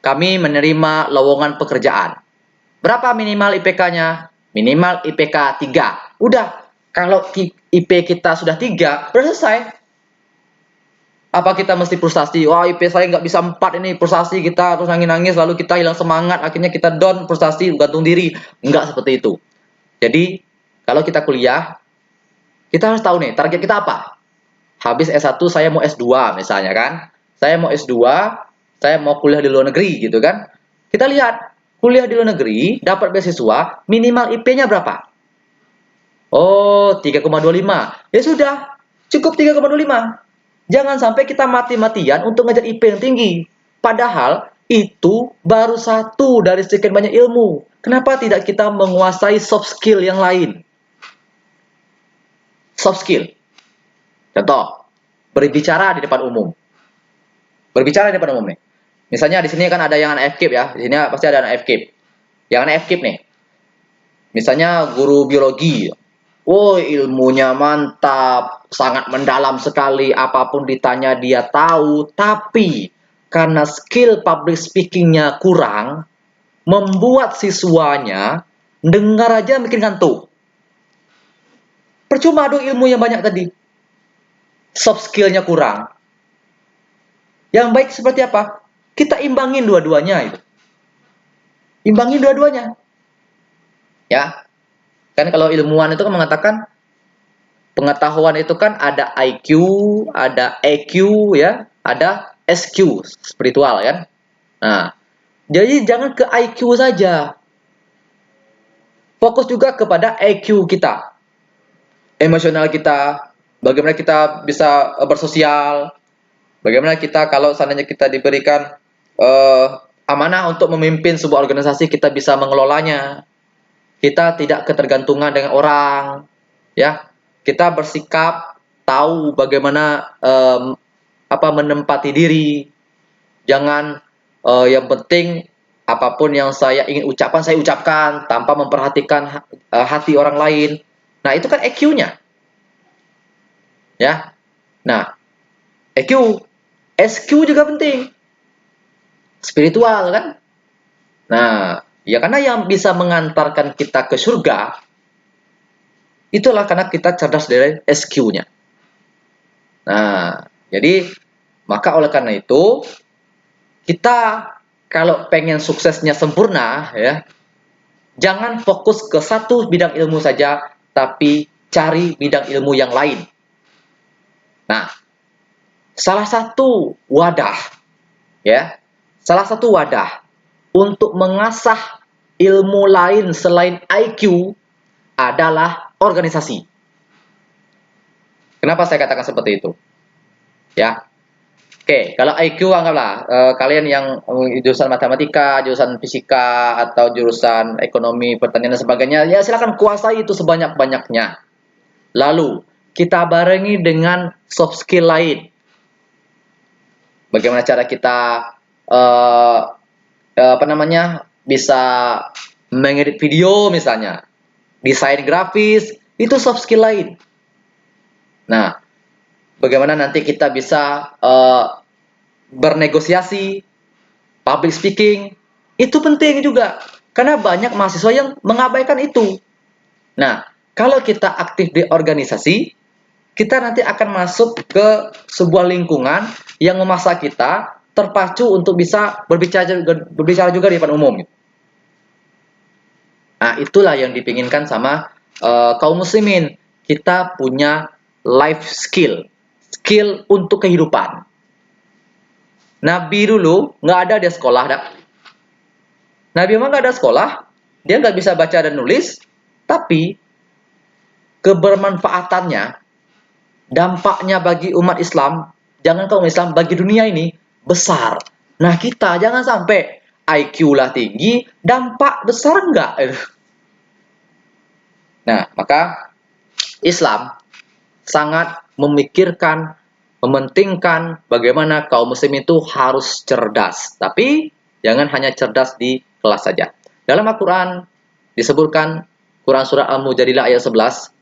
Kami menerima lowongan pekerjaan. Berapa minimal IPK-nya? Minimal IPK 3. Udah, kalau IP kita sudah 3, udah selesai. Apa kita mesti frustasi? Wah, IP saya nggak bisa 4 ini, frustasi kita, terus nangis-nangis, lalu kita hilang semangat, akhirnya kita down, frustasi, gantung diri. Enggak seperti itu. Jadi, kalau kita kuliah, kita harus tahu nih, target kita apa? Habis S1 saya mau S2 misalnya kan. Saya mau S2, saya mau kuliah di luar negeri gitu kan. Kita lihat, kuliah di luar negeri, dapat beasiswa, minimal IP-nya berapa? Oh, 3,25. Ya sudah, cukup 3,25. Jangan sampai kita mati-matian untuk ngejar IP yang tinggi. Padahal itu baru satu dari sekian banyak ilmu. Kenapa tidak kita menguasai soft skill yang lain? Soft skill. Contoh, berbicara di depan umum. Berbicara di depan umum nih. Misalnya di sini kan ada yang anak FKIP ya. Di sini pasti ada anak FKIP. Yang anak FKIP nih. Misalnya guru biologi. Oh, ilmunya mantap, sangat mendalam sekali. Apapun ditanya dia tahu. Tapi karena skill public speakingnya kurang, membuat siswanya dengar aja bikin ngantuk. Percuma dong ilmu yang banyak tadi. Soft skillnya kurang. Yang baik seperti apa? Kita imbangin dua-duanya itu. Imbangin dua-duanya. Ya, kan kalau ilmuwan itu kan mengatakan pengetahuan itu kan ada IQ, ada EQ ya, ada SQ, spiritual kan. Nah, jadi jangan ke IQ saja. Fokus juga kepada EQ kita. Emosional kita, bagaimana kita bisa bersosial, bagaimana kita kalau seandainya kita diberikan amanah untuk memimpin sebuah organisasi, kita bisa mengelolanya. Kita tidak ketergantungan dengan orang, ya. Kita bersikap tahu bagaimana menempati diri. Jangan yang penting apapun yang saya ingin ucapkan saya ucapkan tanpa memperhatikan hati orang lain. Nah, itu kan EQ-nya. Ya. Nah, EQ, SQ juga penting. Spiritual kan? Nah, ya karena yang bisa mengantarkan kita ke surga itulah karena kita cerdas dari SQ-nya. Nah, jadi maka oleh karena itu kita kalau pengen suksesnya sempurna ya, jangan fokus ke satu bidang ilmu saja, tapi cari bidang ilmu yang lain. Nah, salah satu wadah ya, salah satu wadah untuk mengasah ilmu lain selain IQ adalah organisasi. Kenapa saya katakan seperti itu? Ya, oke, kalau IQ anggaplah kalian yang jurusan matematika, jurusan fisika, atau jurusan ekonomi, pertanian dan sebagainya, ya silakan kuasai itu sebanyak-banyaknya. Lalu kita barengi dengan soft skill lain. Bagaimana cara kita bisa mengedit video misalnya, desain grafis, itu soft skill lain. Nah, bagaimana nanti kita bisa bernegosiasi, public speaking, itu penting juga. Karena banyak mahasiswa yang mengabaikan itu. Nah, kalau kita aktif di organisasi, kita nanti akan masuk ke sebuah lingkungan yang memaksa kita terpacu untuk bisa berbicara juga di depan umum. Nah, itulah yang dipinginkan sama kaum muslimin. Kita punya life skill, skill untuk kehidupan. Nabi dulu nggak ada di sekolah, dah. Nabi memang nggak ada sekolah, dia nggak bisa baca dan nulis, tapi kebermanfaatannya, dampaknya bagi umat Islam, jangan umat Islam, bagi dunia ini besar. Nah, kita jangan sampai IQ lah tinggi, dampak besar enggak. Nah, maka Islam sangat memikirkan, mementingkan bagaimana kaum muslim itu harus cerdas. Tapi jangan hanya cerdas di kelas saja. Dalam Al-Quran disebutkan, Quran surah Al-Mujadilah ayat 11,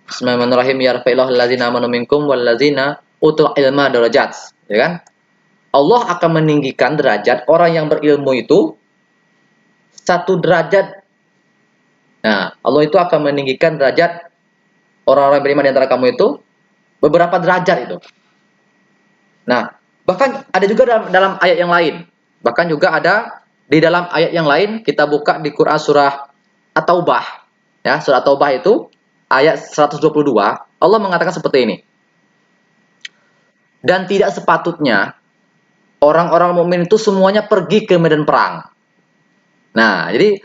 Bismillahirrahmanirrahim, yarfa'illahu allazina amanu minkum wallazina utul ilma darajat, ya kan? Allah akan meninggikan derajat orang yang berilmu itu satu derajat. Nah, Allah itu akan meninggikan derajat orang-orang beriman di antara kamu itu beberapa derajat itu. Nah, bahkan ada juga dalam ayat yang lain. Bahkan juga ada di dalam ayat yang lain, kita buka di Quran surah At-Taubah. Ya, surah At-Taubah itu ayat 122, Allah mengatakan seperti ini. Dan tidak sepatutnya orang-orang mukmin itu semuanya pergi ke medan perang. Nah, jadi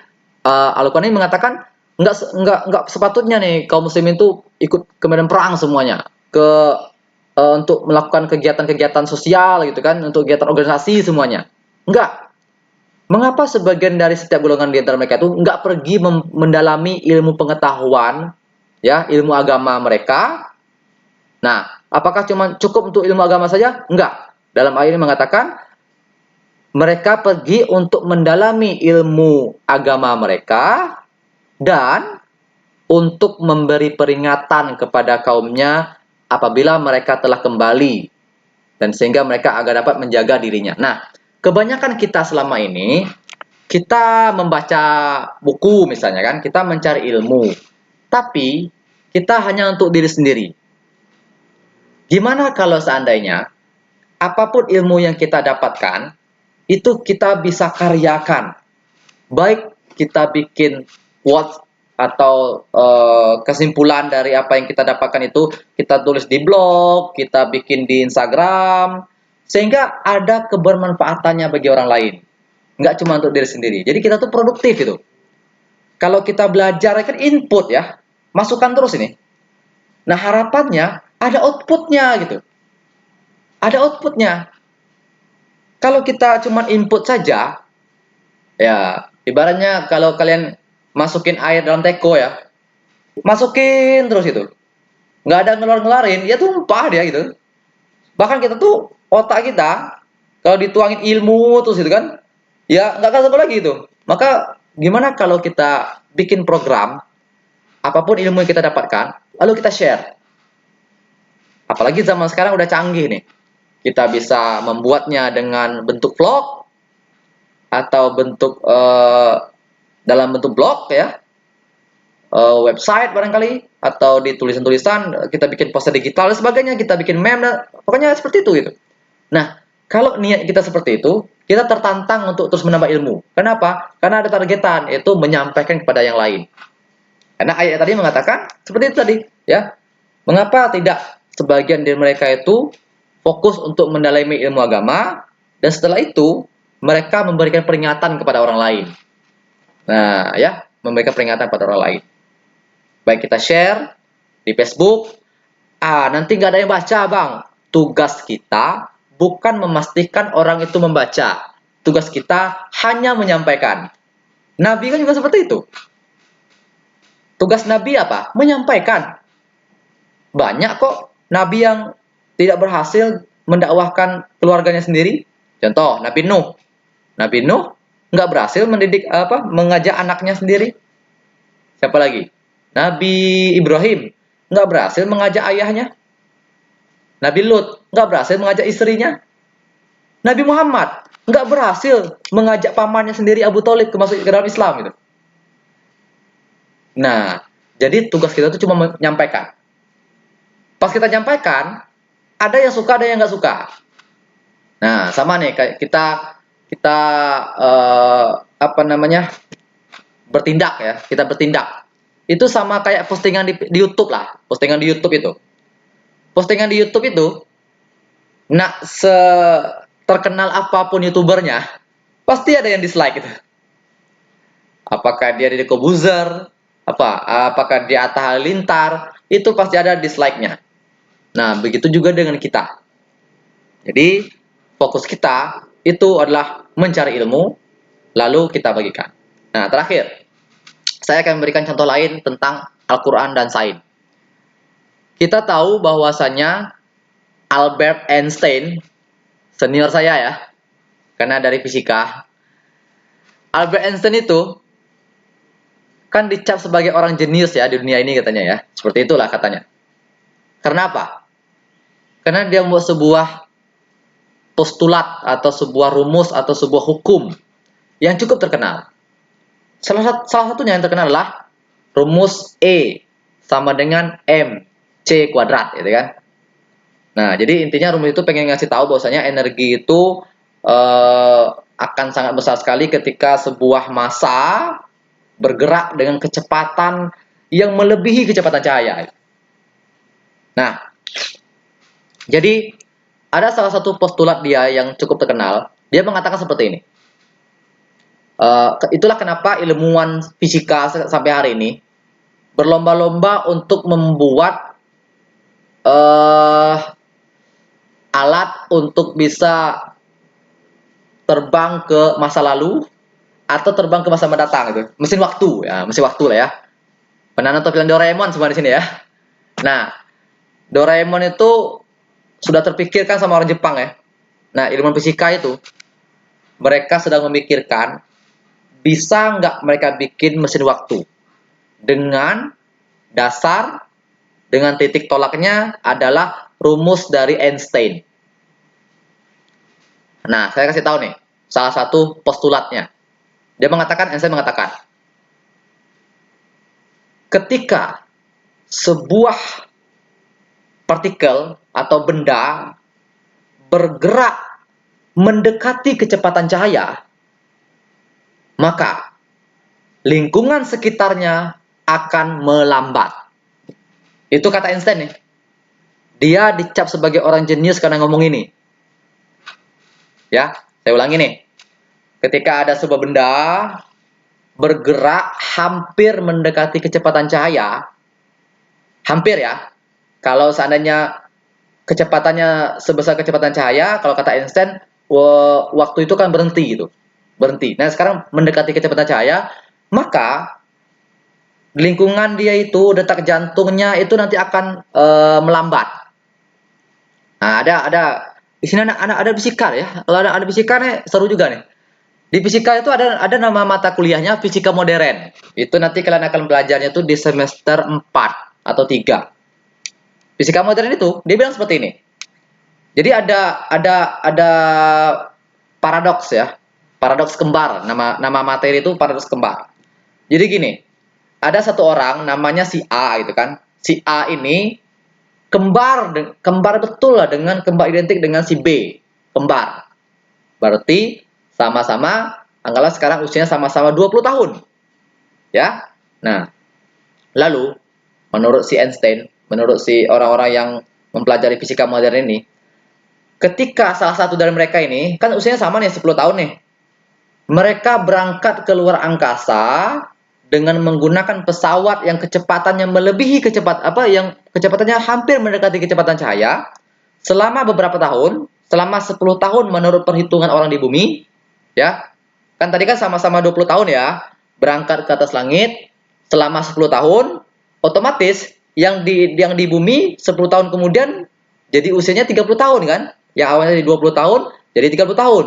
Al-Quran ini mengatakan enggak sepatutnya nih kaum muslimin itu ikut ke medan perang semuanya, untuk melakukan kegiatan-kegiatan sosial gitu kan, untuk kegiatan organisasi semuanya. Enggak. Mengapa sebagian dari setiap golongan di antara mereka itu enggak pergi mendalami ilmu pengetahuan, ya, ilmu agama mereka? Nah, apakah cuma cukup untuk ilmu agama saja? Enggak. Dalam ayat ini mengatakan mereka pergi untuk mendalami ilmu agama mereka dan untuk memberi peringatan kepada kaumnya apabila mereka telah kembali, dan sehingga mereka agar dapat menjaga dirinya. Nah, kebanyakan kita selama ini kita membaca buku misalnya kan, kita mencari ilmu, tapi kita hanya untuk diri sendiri. Gimana kalau seandainya apapun ilmu yang kita dapatkan itu kita bisa karyakan, baik kita bikin quotes atau kesimpulan dari apa yang kita dapatkan itu kita tulis di blog, kita bikin di Instagram, sehingga ada kebermanfaatannya bagi orang lain, nggak cuma untuk diri sendiri. Jadi kita tuh produktif itu. Kalau kita belajar kan input ya, masukkan terus ini. Nah, harapannya ada outputnya gitu. Ada outputnya. Kalau kita cuma input saja, ya ibaratnya kalau kalian masukin air dalam teko ya, masukin terus itu, nggak ada ngeluarin, ya tumpah dia gitu. Bahkan kita tuh otak kita kalau dituangin ilmu terus itu kan, ya nggak ketemu lagi itu. Maka gimana kalau kita bikin program, apapun ilmu yang kita dapatkan, lalu kita share. Apalagi zaman sekarang udah canggih nih, kita bisa membuatnya dengan bentuk vlog atau bentuk dalam bentuk blog ya, website barangkali, atau di tulisan-tulisan, kita bikin poster digital dan sebagainya, kita bikin meme, pokoknya seperti itu gitu. Nah, kalau niat kita seperti itu, kita tertantang untuk terus menambah ilmu. Kenapa? Karena ada targetan, yaitu menyampaikan kepada yang lain. Karena ayat tadi mengatakan seperti itu tadi, ya. Mengapa tidak sebagian dari mereka itu fokus untuk mendalami ilmu agama, dan setelah itu mereka memberikan peringatan kepada orang lain. Nah, ya, memberikan peringatan kepada orang lain. Baik kita share di Facebook, nanti nggak ada yang baca bang. Tugas kita bukan memastikan orang itu membaca. Tugas kita hanya menyampaikan. Nabi kan juga seperti itu. Tugas Nabi apa? Menyampaikan. Banyak kok Nabi yang tidak berhasil mendakwahkan keluarganya sendiri. Contoh, Nabi Nuh. Nabi Nuh nggak berhasil mengajak anaknya sendiri. Siapa lagi? Nabi Ibrahim nggak berhasil mengajak ayahnya. Nabi Lut nggak berhasil mengajak istrinya. Nabi Muhammad nggak berhasil mengajak pamannya sendiri Abu Thalib masuk ke dalam Islam gitu. Nah, jadi tugas kita itu cuma menyampaikan. Pas kita nyampaikan, ada yang suka, ada yang nggak suka. Nah, sama nih kayak kita bertindak ya, kita bertindak. Itu sama kayak postingan di YouTube lah, postingan di YouTube itu. Postingan di YouTube itu, nah terkenal apapun YouTubernya, pasti ada yang dislike gitu. Apakah dia Deddy Kobuzer, apakah dia Atta Halilintar, itu pasti ada dislike-nya. Nah, begitu juga dengan kita. Jadi, fokus kita itu adalah mencari ilmu, lalu kita bagikan. Nah, terakhir, saya akan memberikan contoh lain tentang Al-Quran dan sains. Kita tahu bahwasanya Albert Einstein, senior saya ya, karena dari fisika. Albert Einstein itu kan dicap sebagai orang jenius ya di dunia ini katanya ya. Seperti itulah katanya. Karena apa? Karena dia membuat sebuah postulat atau sebuah rumus atau sebuah hukum yang cukup terkenal. Salah satunya yang terkenal adalah rumus E sama dengan MC kuadrat, gitu kan. Nah, jadi intinya rumus itu pengen ngasih tahu bahwasanya energi itu akan sangat besar sekali ketika sebuah massa bergerak dengan kecepatan yang melebihi kecepatan cahaya. Nah, jadi ada salah satu postulat dia yang cukup terkenal. Dia mengatakan seperti ini. Itulah kenapa ilmuwan fisika sampai hari ini berlomba-lomba untuk membuat alat untuk bisa terbang ke masa lalu atau terbang ke masa mendatang gitu. Mesin waktu ya, mesin waktu lah ya. Pernah nonton film Doraemon semua di sini ya. Nah, Doraemon itu sudah terpikirkan sama orang Jepang ya. Nah, ilmuwan fisika itu mereka sedang memikirkan bisa nggak mereka bikin mesin waktu dengan dasar dengan titik tolaknya adalah rumus dari Einstein. Nah, saya kasih tahu nih salah satu postulatnya. Einstein mengatakan, ketika sebuah partikel atau benda bergerak mendekati kecepatan cahaya, maka lingkungan sekitarnya akan melambat. Itu kata Einstein nih. Dia dicap sebagai orang jenius karena ngomong ini. Ya, saya ulangi nih. Ketika ada sebuah benda bergerak hampir mendekati kecepatan cahaya, hampir ya. Kalau seandainya kecepatannya sebesar kecepatan cahaya, kalau kata Einstein, waktu itu kan berhenti gitu. Berhenti. Nah, sekarang mendekati kecepatan cahaya, maka lingkungan dia itu, detak jantungnya itu nanti akan melambat. Nah, ada di sini ada fisika ya. Kalau ada fisika nih seru juga nih. Di fisika itu ada nama mata kuliahnya fisika modern. Itu nanti kalian akan belajarnya itu di semester 4 atau 3. Fisika modern itu dia bilang seperti ini. Jadi ada paradoks ya. Paradoks kembar. Nama materi itu paradoks kembar. Jadi gini, ada satu orang namanya si A gitu kan. Si A ini kembar betul lah dengan kembar identik dengan si B, kembar. Berarti sama-sama anggaplah sekarang usianya sama-sama 20 tahun. Ya. Nah, lalu menurut si Einstein, menurut si orang-orang yang mempelajari fisika modern ini, ketika salah satu dari mereka ini kan usianya sama nih 10 tahun nih. Mereka berangkat ke luar angkasa dengan menggunakan pesawat yang kecepatannya melebihi kecepatannya hampir mendekati kecepatan cahaya selama beberapa tahun, selama 10 tahun menurut perhitungan orang di bumi, ya. Kan tadi kan sama-sama 20 tahun ya, berangkat ke atas langit selama 10 tahun, otomatis yang di bumi 10 tahun kemudian jadi usianya 30 tahun kan? Yang awalnya di 20 tahun jadi 30 tahun.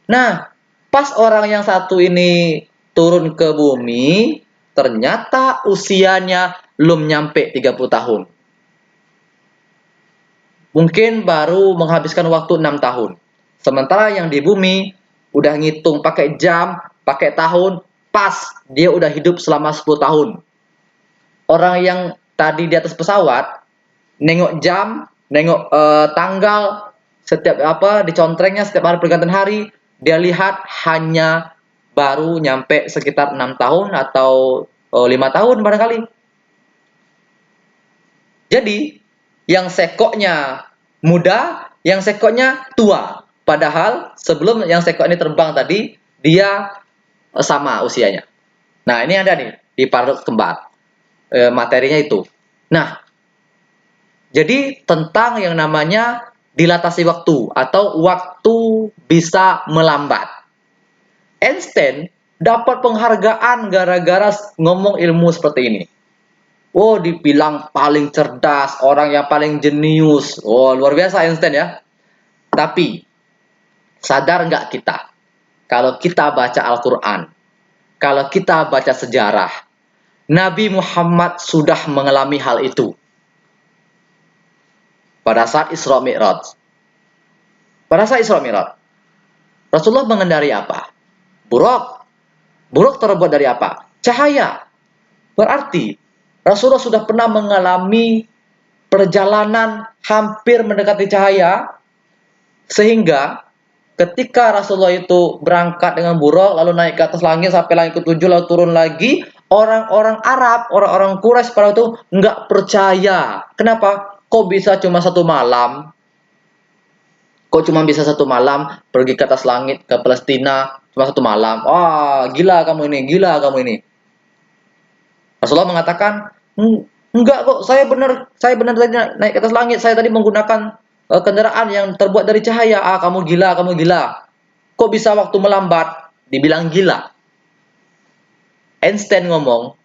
Nah, pas orang yang satu ini turun ke bumi, ternyata usianya belum nyampe 30 tahun. Mungkin baru menghabiskan waktu 6 tahun. Sementara yang di bumi udah ngitung pakai jam, pakai tahun, pas dia udah hidup selama 10 tahun. Orang yang tadi di atas pesawat nengok jam, nengok tanggal, setiap dicontrengnya setiap hari pergantian hari, dia lihat hanya baru nyampe sekitar 6 tahun atau 5 tahun barangkali. Jadi, yang sekoknya muda, yang sekoknya tua. Padahal sebelum yang sekok ini terbang tadi, dia sama usianya. Nah, ini ada nih di paradoks kembar. Materinya itu. Nah, Jadi tentang yang namanya dilatasi waktu atau waktu bisa melambat. Einstein dapat penghargaan gara-gara ngomong ilmu seperti ini. Oh, dibilang paling cerdas, orang yang paling jenius. Oh, luar biasa Einstein ya. Tapi, sadar nggak kita? Kalau kita baca Al-Quran, kalau kita baca sejarah, Nabi Muhammad sudah mengalami hal itu pada saat Isra Mi'raj. Pada saat Isra Mi'raj, Rasulullah mengendari apa? Buruk. Buruk terbuat dari apa? Cahaya. Berarti Rasulullah sudah pernah mengalami perjalanan hampir mendekati cahaya, sehingga ketika Rasulullah itu berangkat dengan buruk lalu naik ke atas langit sampai langit ketujuh lalu turun lagi, orang-orang Arab, orang-orang Quraisy pada itu nggak percaya. Kenapa? Kok bisa cuma satu malam? Kok cuma bisa satu malam pergi ke atas langit ke Palestina cuma satu malam? Wah, gila kamu ini, gila kamu ini. Rasulullah mengatakan, enggak kok, saya benar tadi naik ke atas langit, saya tadi menggunakan kendaraan yang terbuat dari cahaya. Ah, kamu gila, kamu gila. Kok bisa waktu melambat? Dibilang gila. Einstein ngomong,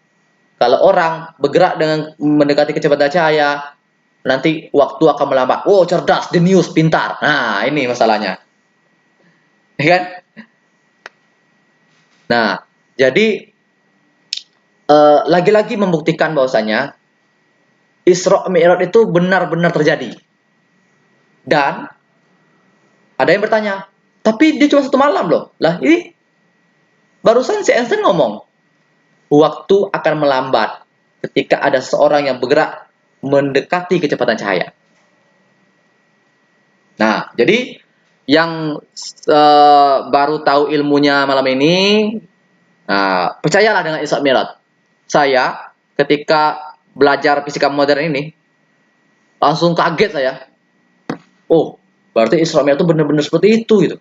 kalau orang bergerak dengan mendekati kecepatan cahaya, nanti waktu akan melambat. Oh, cerdas, jenius, pintar. Nah, ini masalahnya. Ya kan? Nah, jadi lagi-lagi membuktikan bahwasanya Isra Mi'raj itu benar-benar terjadi. Dan ada yang bertanya, tapi dia cuma satu malam loh. Lah ini barusan si Einstein ngomong, waktu akan melambat ketika ada seseorang yang bergerak mendekati kecepatan cahaya. Nah, jadi yang baru tahu ilmunya malam ini, percayalah dengan Isra Mi'raj. Saya ketika belajar fisika modern ini langsung kaget saya. Oh, berarti Isra Mi'raj itu benar-benar seperti itu gitu.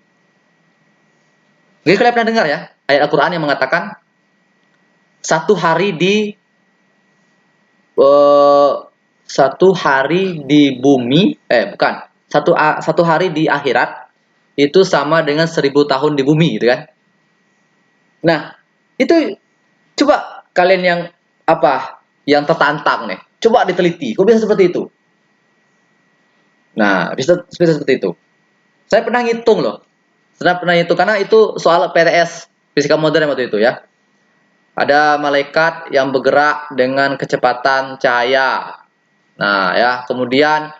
Jadi kalian pernah dengar ya ayat Al-Quran yang mengatakan satu hari di bumi, bukan, satu hari di akhirat itu sama dengan 1000 tahun di bumi, gitu kan? Nah, itu coba kalian yang yang tertantang nih, coba diteliti, kok bisa seperti itu? Nah, bisa seperti itu. Saya pernah ngitung loh, karena itu soal PTS fisika modern waktu itu ya. Ada malaikat yang bergerak dengan kecepatan cahaya. Nah, ya, kemudian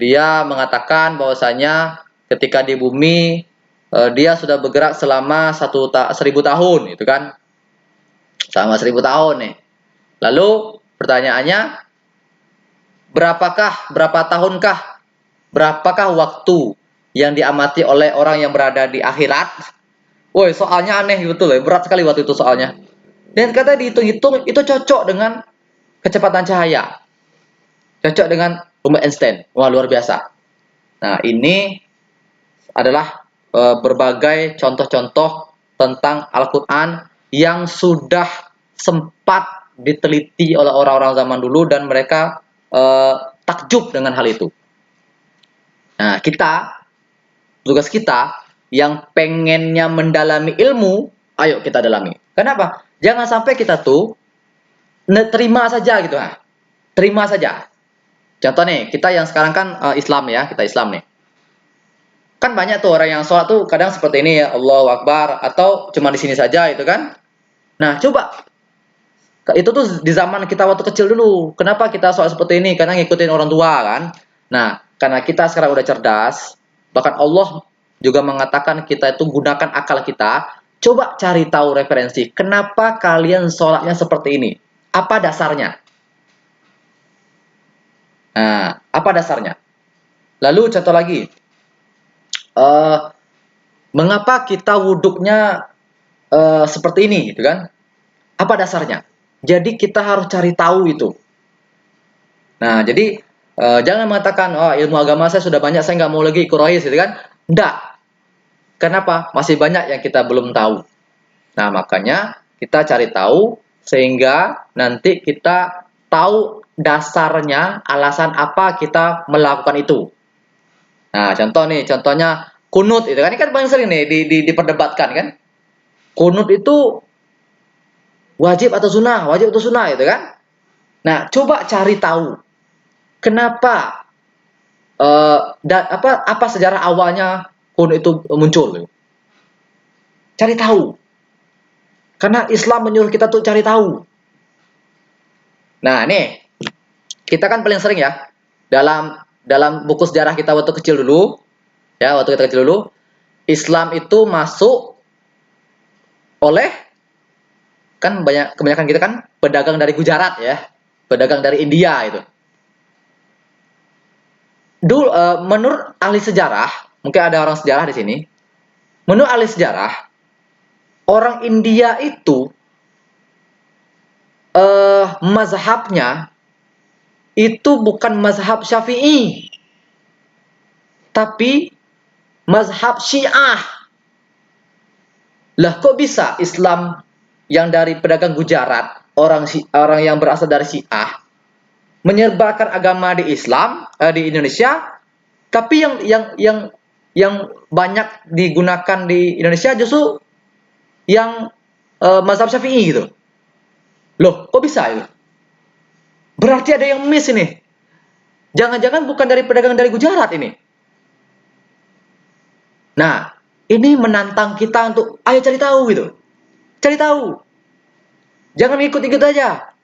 dia mengatakan bahwasanya ketika di bumi dia sudah bergerak selama 1000 tahun, itu kan? Selama 1000 tahun nih. Lalu pertanyaannya, berapakah waktu yang diamati oleh orang yang berada di akhirat? Woi, soalnya aneh betul ya, berat sekali waktu itu soalnya. Dan kata dihitung-hitung itu cocok dengan kecepatan cahaya. Cocok dengan rumah Einstein. Wah, luar biasa. Nah, ini adalah berbagai contoh-contoh tentang Al-Quran yang sudah sempat diteliti oleh orang-orang zaman dulu dan mereka takjub dengan hal itu. Nah, tugas kita yang pengennya mendalami ilmu, ayo kita dalami. Kenapa? Jangan sampai kita tuh terima saja gitu, terima saja. Contoh nih, kita yang sekarang kan Islam ya, kita Islam nih. Kan banyak tuh orang yang sholat tuh kadang seperti ini ya, Allahu Akbar, atau cuma di sini saja itu kan. Nah, coba itu tuh di zaman kita waktu kecil dulu. Kenapa kita sholat seperti ini? Karena ngikutin orang tua kan. Nah, karena kita sekarang udah cerdas, bahkan Allah juga mengatakan kita itu gunakan akal kita. Coba cari tahu referensi. Kenapa kalian sholatnya seperti ini? Apa dasarnya? Nah, apa dasarnya? Lalu contoh lagi, mengapa kita wuduknya seperti ini, gitu kan? Apa dasarnya? Jadi kita harus cari tahu itu. Nah, jadi jangan mengatakan, oh ilmu agama saya sudah banyak, saya nggak mau lagi ikut rohis, gitu kan? Enggak. Kenapa? Masih banyak yang kita belum tahu. Nah, makanya kita cari tahu sehingga nanti kita tahu dasarnya, alasan apa kita melakukan itu. Nah, contohnya kunut itu kan, ini kan paling sering nih diperdebatkan kan. Kunut itu wajib atau sunnah itu kan. Nah, coba cari tahu kenapa apa sejarah awalnya kunut itu muncul. Cari tahu. Karena Islam menyuruh kita tuh cari tahu. Nah, nih, kita kan paling sering ya dalam dalam buku sejarah kita waktu kecil dulu, ya, waktu kita kecil dulu, Islam itu masuk oleh, kan kebanyakan kita kan pedagang dari Gujarat ya, pedagang dari India itu. Dulu menurut ahli sejarah, mungkin ada orang sejarah di sini. Menurut ahli sejarah, orang India itu mazhabnya itu bukan mazhab Syafi'i, tapi mazhab Syiah. Lah kok bisa Islam yang dari pedagang Gujarat, orang yang berasal dari Syiah, menyebarkan agama di Islam di Indonesia, tapi yang banyak digunakan di Indonesia justru yang mazhab Syafi'i gitu. Loh, kok bisa itu? Berarti ada yang miss ini. Jangan-jangan bukan dari pedagang dari Gujarat ini. Nah, ini menantang kita untuk ayo cari tahu gitu. Cari tahu. Jangan ikut-ikut aja.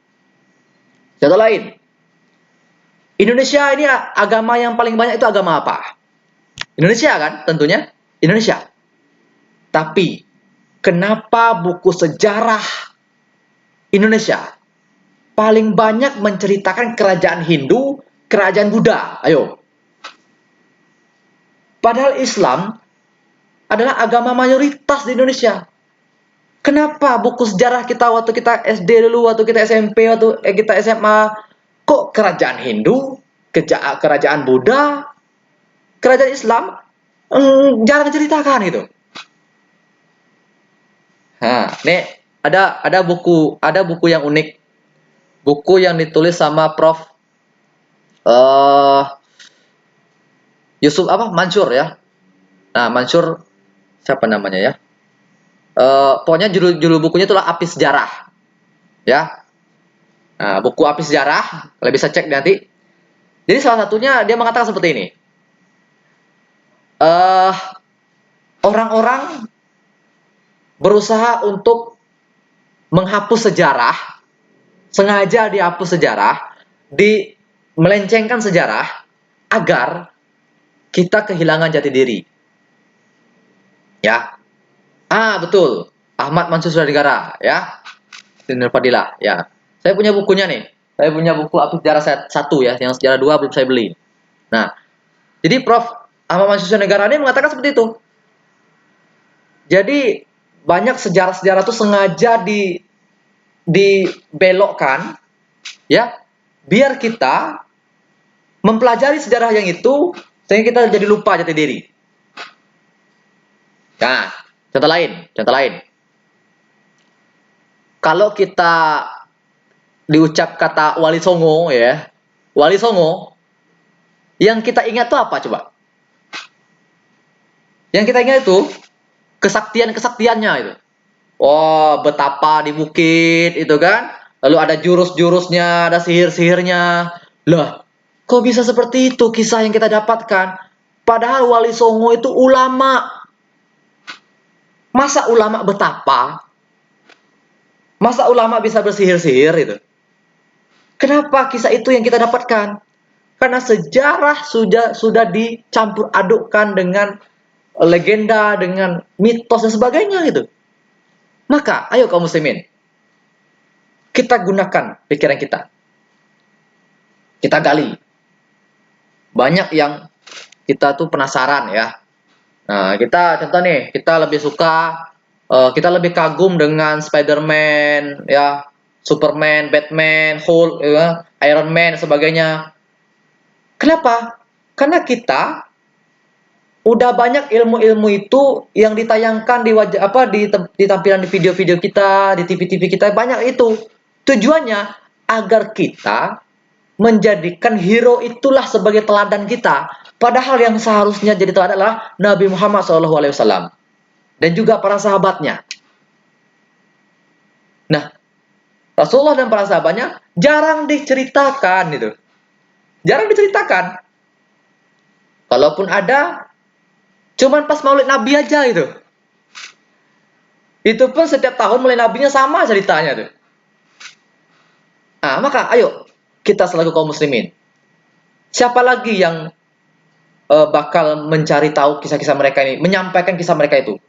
Contoh lain. Indonesia ini agama yang paling banyak itu agama apa? Indonesia kan tentunya. Indonesia. Tapi kenapa buku sejarah Indonesia paling banyak menceritakan kerajaan Hindu, kerajaan Buddha? Ayo. Padahal Islam adalah agama mayoritas di Indonesia. Kenapa buku sejarah kita waktu kita SD dulu, waktu kita SMP, waktu kita SMA, kok kerajaan Hindu, kerajaan Buddha, kerajaan Islam jarang ceritakan gitu. Nah, nih ada buku yang unik, buku yang ditulis sama Prof. Yusuf Mansur ya. Nah, Mansur siapa namanya ya? Pokoknya judul bukunya itulah Api Sejarah, ya. Nah, buku Api Sejarah, kalian bisa cek nanti. Jadi salah satunya dia mengatakan seperti ini. Orang-orang berusaha untuk menghapus sejarah, sengaja dihapus sejarah, melencengkan sejarah agar kita kehilangan jati diri. Ya. Betul. Ahmad Mansur Sudanegara, ya. Siner Fadilah, ya. Saya punya bukunya nih. Saya punya buku Api Sejarah 1 ya, yang sejarah 2 belum saya beli. Nah, jadi Prof. Ahmad Mansur Sudanegara ini mengatakan seperti itu. Jadi banyak sejarah-sejarah itu sengaja dibelokkan, ya, biar kita mempelajari sejarah yang itu sehingga kita jadi lupa jati diri. Nah, contoh lain. Kalau kita diucap kata Wali Songo ya, Wali Songo, yang kita ingat tuh apa coba? Yang kita ingat itu kesaktiannya itu. Oh, betapa di bukit itu kan. Lalu ada jurus-jurusnya, ada sihir-sihirnya. Lah, kok bisa seperti itu kisah yang kita dapatkan? Padahal Wali Songo itu ulama. Masa ulama betapa? Masa ulama bisa bersihir-sihir itu? Kenapa kisah itu yang kita dapatkan? Karena sejarah sudah dicampur adukkan dengan legenda, dengan mitos dan sebagainya gitu. Maka, ayo kaum muslimin, kita gunakan pikiran kita. Kita gali. Banyak yang kita tuh penasaran ya. Nah, kita contoh nih, kita lebih kagum dengan Spider-Man ya, Superman, Batman, Hulk, ya, Iron Man, sebagainya. Kenapa? Karena kita udah banyak ilmu-ilmu itu yang ditayangkan di tampilan di video-video kita, di TV-TV kita, banyak itu. Tujuannya agar kita menjadikan hero itulah sebagai teladan kita. Padahal yang seharusnya jadi teladan adalah Nabi Muhammad SAW dan juga para sahabatnya. Nah, Rasulullah dan para sahabatnya jarang diceritakan itu. Jarang diceritakan. Kalaupun ada, cuman pas Maulid Nabi aja itu. Itu pun setiap tahun Maulid Nabinya sama ceritanya tuh. Nah, maka ayo kita selaku kaum muslimin, siapa lagi yang bakal mencari tahu kisah-kisah mereka ini, menyampaikan kisah mereka itu?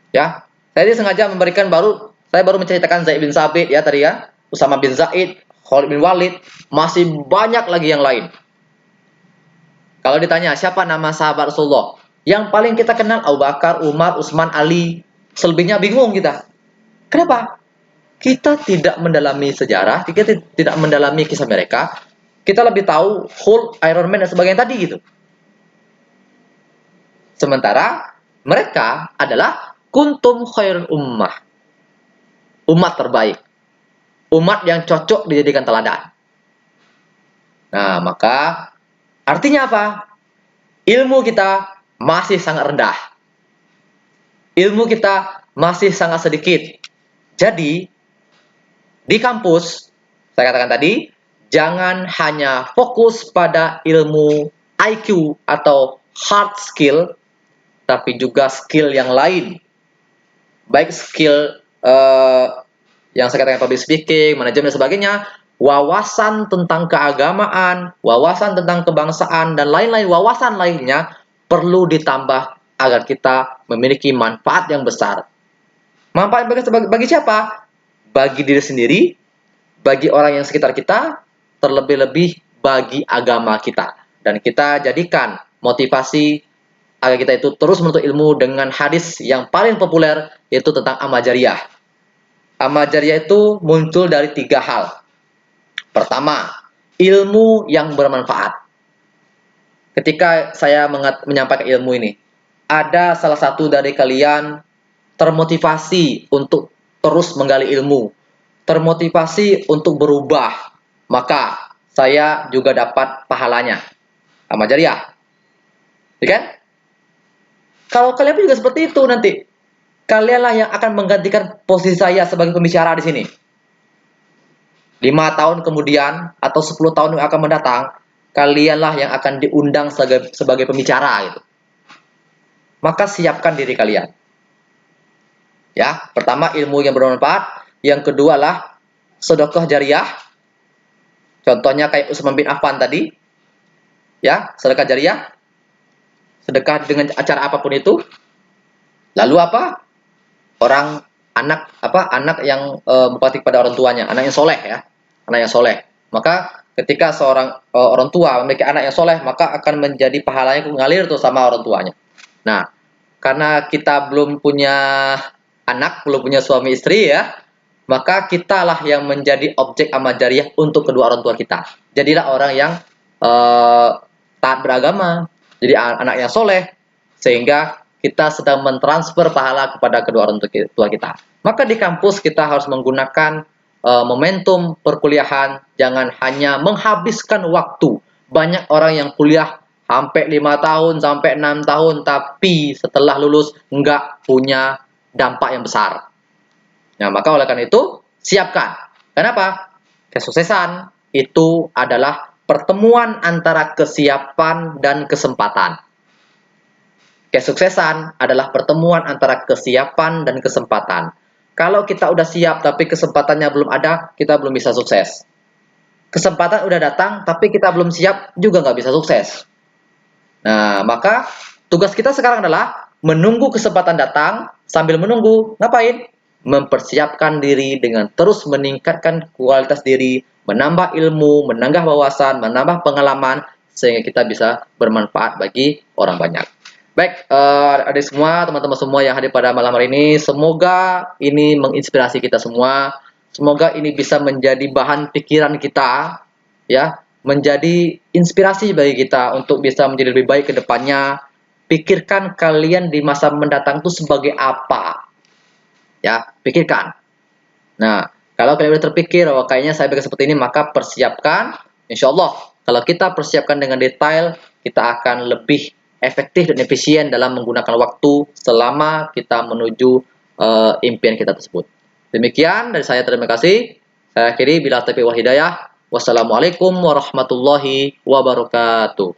Ya, saya ini sengaja saya baru menceritakan Zaid bin Sabit ya tadi ya, Usama bin Zaid, Khalid bin Walid, masih banyak lagi yang lain. Kalau ditanya siapa nama sahabat Rasulullah, yang paling kita kenal Abu Bakar, Umar, Utsman, Ali. Selebihnya bingung kita. Kenapa? Kita tidak mendalami sejarah, kita tidak mendalami kisah mereka. Kita lebih tahu Hulk, Iron Man dan sebagainya tadi gitu. Sementara mereka adalah kuntum khairul ummah. Umat terbaik. Umat yang cocok dijadikan teladan. Nah, maka artinya apa? Ilmu kita masih sangat rendah. Ilmu kita masih sangat sedikit. Jadi, di kampus, saya katakan tadi, jangan hanya fokus pada ilmu IQ atau hard skill, tapi juga skill yang lain. Baik skill yang saya katakan public speaking, manajemen dan sebagainya, wawasan tentang keagamaan, wawasan tentang kebangsaan, dan lain-lain wawasan lainnya perlu ditambah agar kita memiliki manfaat yang besar. Manfaat bagi siapa? Bagi diri sendiri, bagi orang yang sekitar kita, terlebih-lebih bagi agama kita. Dan kita jadikan motivasi agar kita itu terus menuntut ilmu dengan hadis yang paling populer, yaitu tentang amal jariah. Amal jariah itu muncul dari 3 hal. Pertama, ilmu yang bermanfaat. Ketika saya menyampaikan ilmu ini, ada salah satu dari kalian termotivasi untuk terus menggali ilmu, termotivasi untuk berubah, maka saya juga dapat pahalanya. Amal jariah. Ya kan? Kalau kalian pun juga seperti itu nanti. Kalianlah yang akan menggantikan posisi saya sebagai pembicara di sini. 5 tahun kemudian atau 10 tahun yang akan mendatang, kalianlah yang akan diundang sebagai pembicara gitu. Maka siapkan diri kalian. Ya, pertama ilmu yang bermanfaat, yang kedua lah sedekah jariah. Contohnya kayak Utsman bin Affan tadi. Ya, sedekah jariah. Sedekah dengan acara apapun itu. Lalu apa? Anak yang berbakti kepada orang tuanya, anak yang soleh ya, anak yang soleh. Maka ketika seorang orang tua memiliki anak yang soleh, maka akan menjadi pahalanya mengalir tuh sama orang tuanya. Nah, karena kita belum punya anak, belum punya suami istri ya, maka kitalah yang menjadi objek amal jariah untuk kedua orang tua kita. Jadilah orang yang taat beragama, jadi anak yang soleh, sehingga kita sedang mentransfer pahala kepada kedua orang tua kita. Maka di kampus kita harus menggunakan momentum perkuliahan, jangan hanya menghabiskan waktu. Banyak orang yang kuliah sampai 5 tahun, sampai 6 tahun, tapi setelah lulus nggak punya dampak yang besar. Nah, maka oleh karena itu, siapkan. Kenapa? Kesuksesan itu adalah pertemuan antara kesiapan dan kesempatan. Kesuksesan adalah pertemuan antara kesiapan dan kesempatan. Kalau kita udah siap tapi kesempatannya belum ada, kita belum bisa sukses. Kesempatan udah datang tapi kita belum siap, juga nggak bisa sukses. Nah, maka tugas kita sekarang adalah menunggu kesempatan datang. Sambil menunggu, ngapain? Mempersiapkan diri dengan terus meningkatkan kualitas diri, menambah ilmu, menambah wawasan, menambah pengalaman, sehingga kita bisa bermanfaat bagi orang banyak. Baik, adik semua, teman-teman semua yang hadir pada malam hari ini, semoga ini menginspirasi kita semua. Semoga ini bisa menjadi bahan pikiran kita, ya, menjadi inspirasi bagi kita untuk bisa menjadi lebih baik ke depannya. Pikirkan kalian di masa mendatang itu sebagai apa, ya, pikirkan. Nah, Kalau kalian udah terpikir, oh kayaknya saya bakal seperti ini, maka persiapkan. Insya Allah, kalau kita persiapkan dengan detail, kita akan lebih efektif dan efisien dalam menggunakan waktu selama kita menuju impian kita tersebut. Demikian dari saya, terima kasih. Saya akhiri bila taufiq wal hidayah. Wassalamualaikum warahmatullahi wabarakatuh.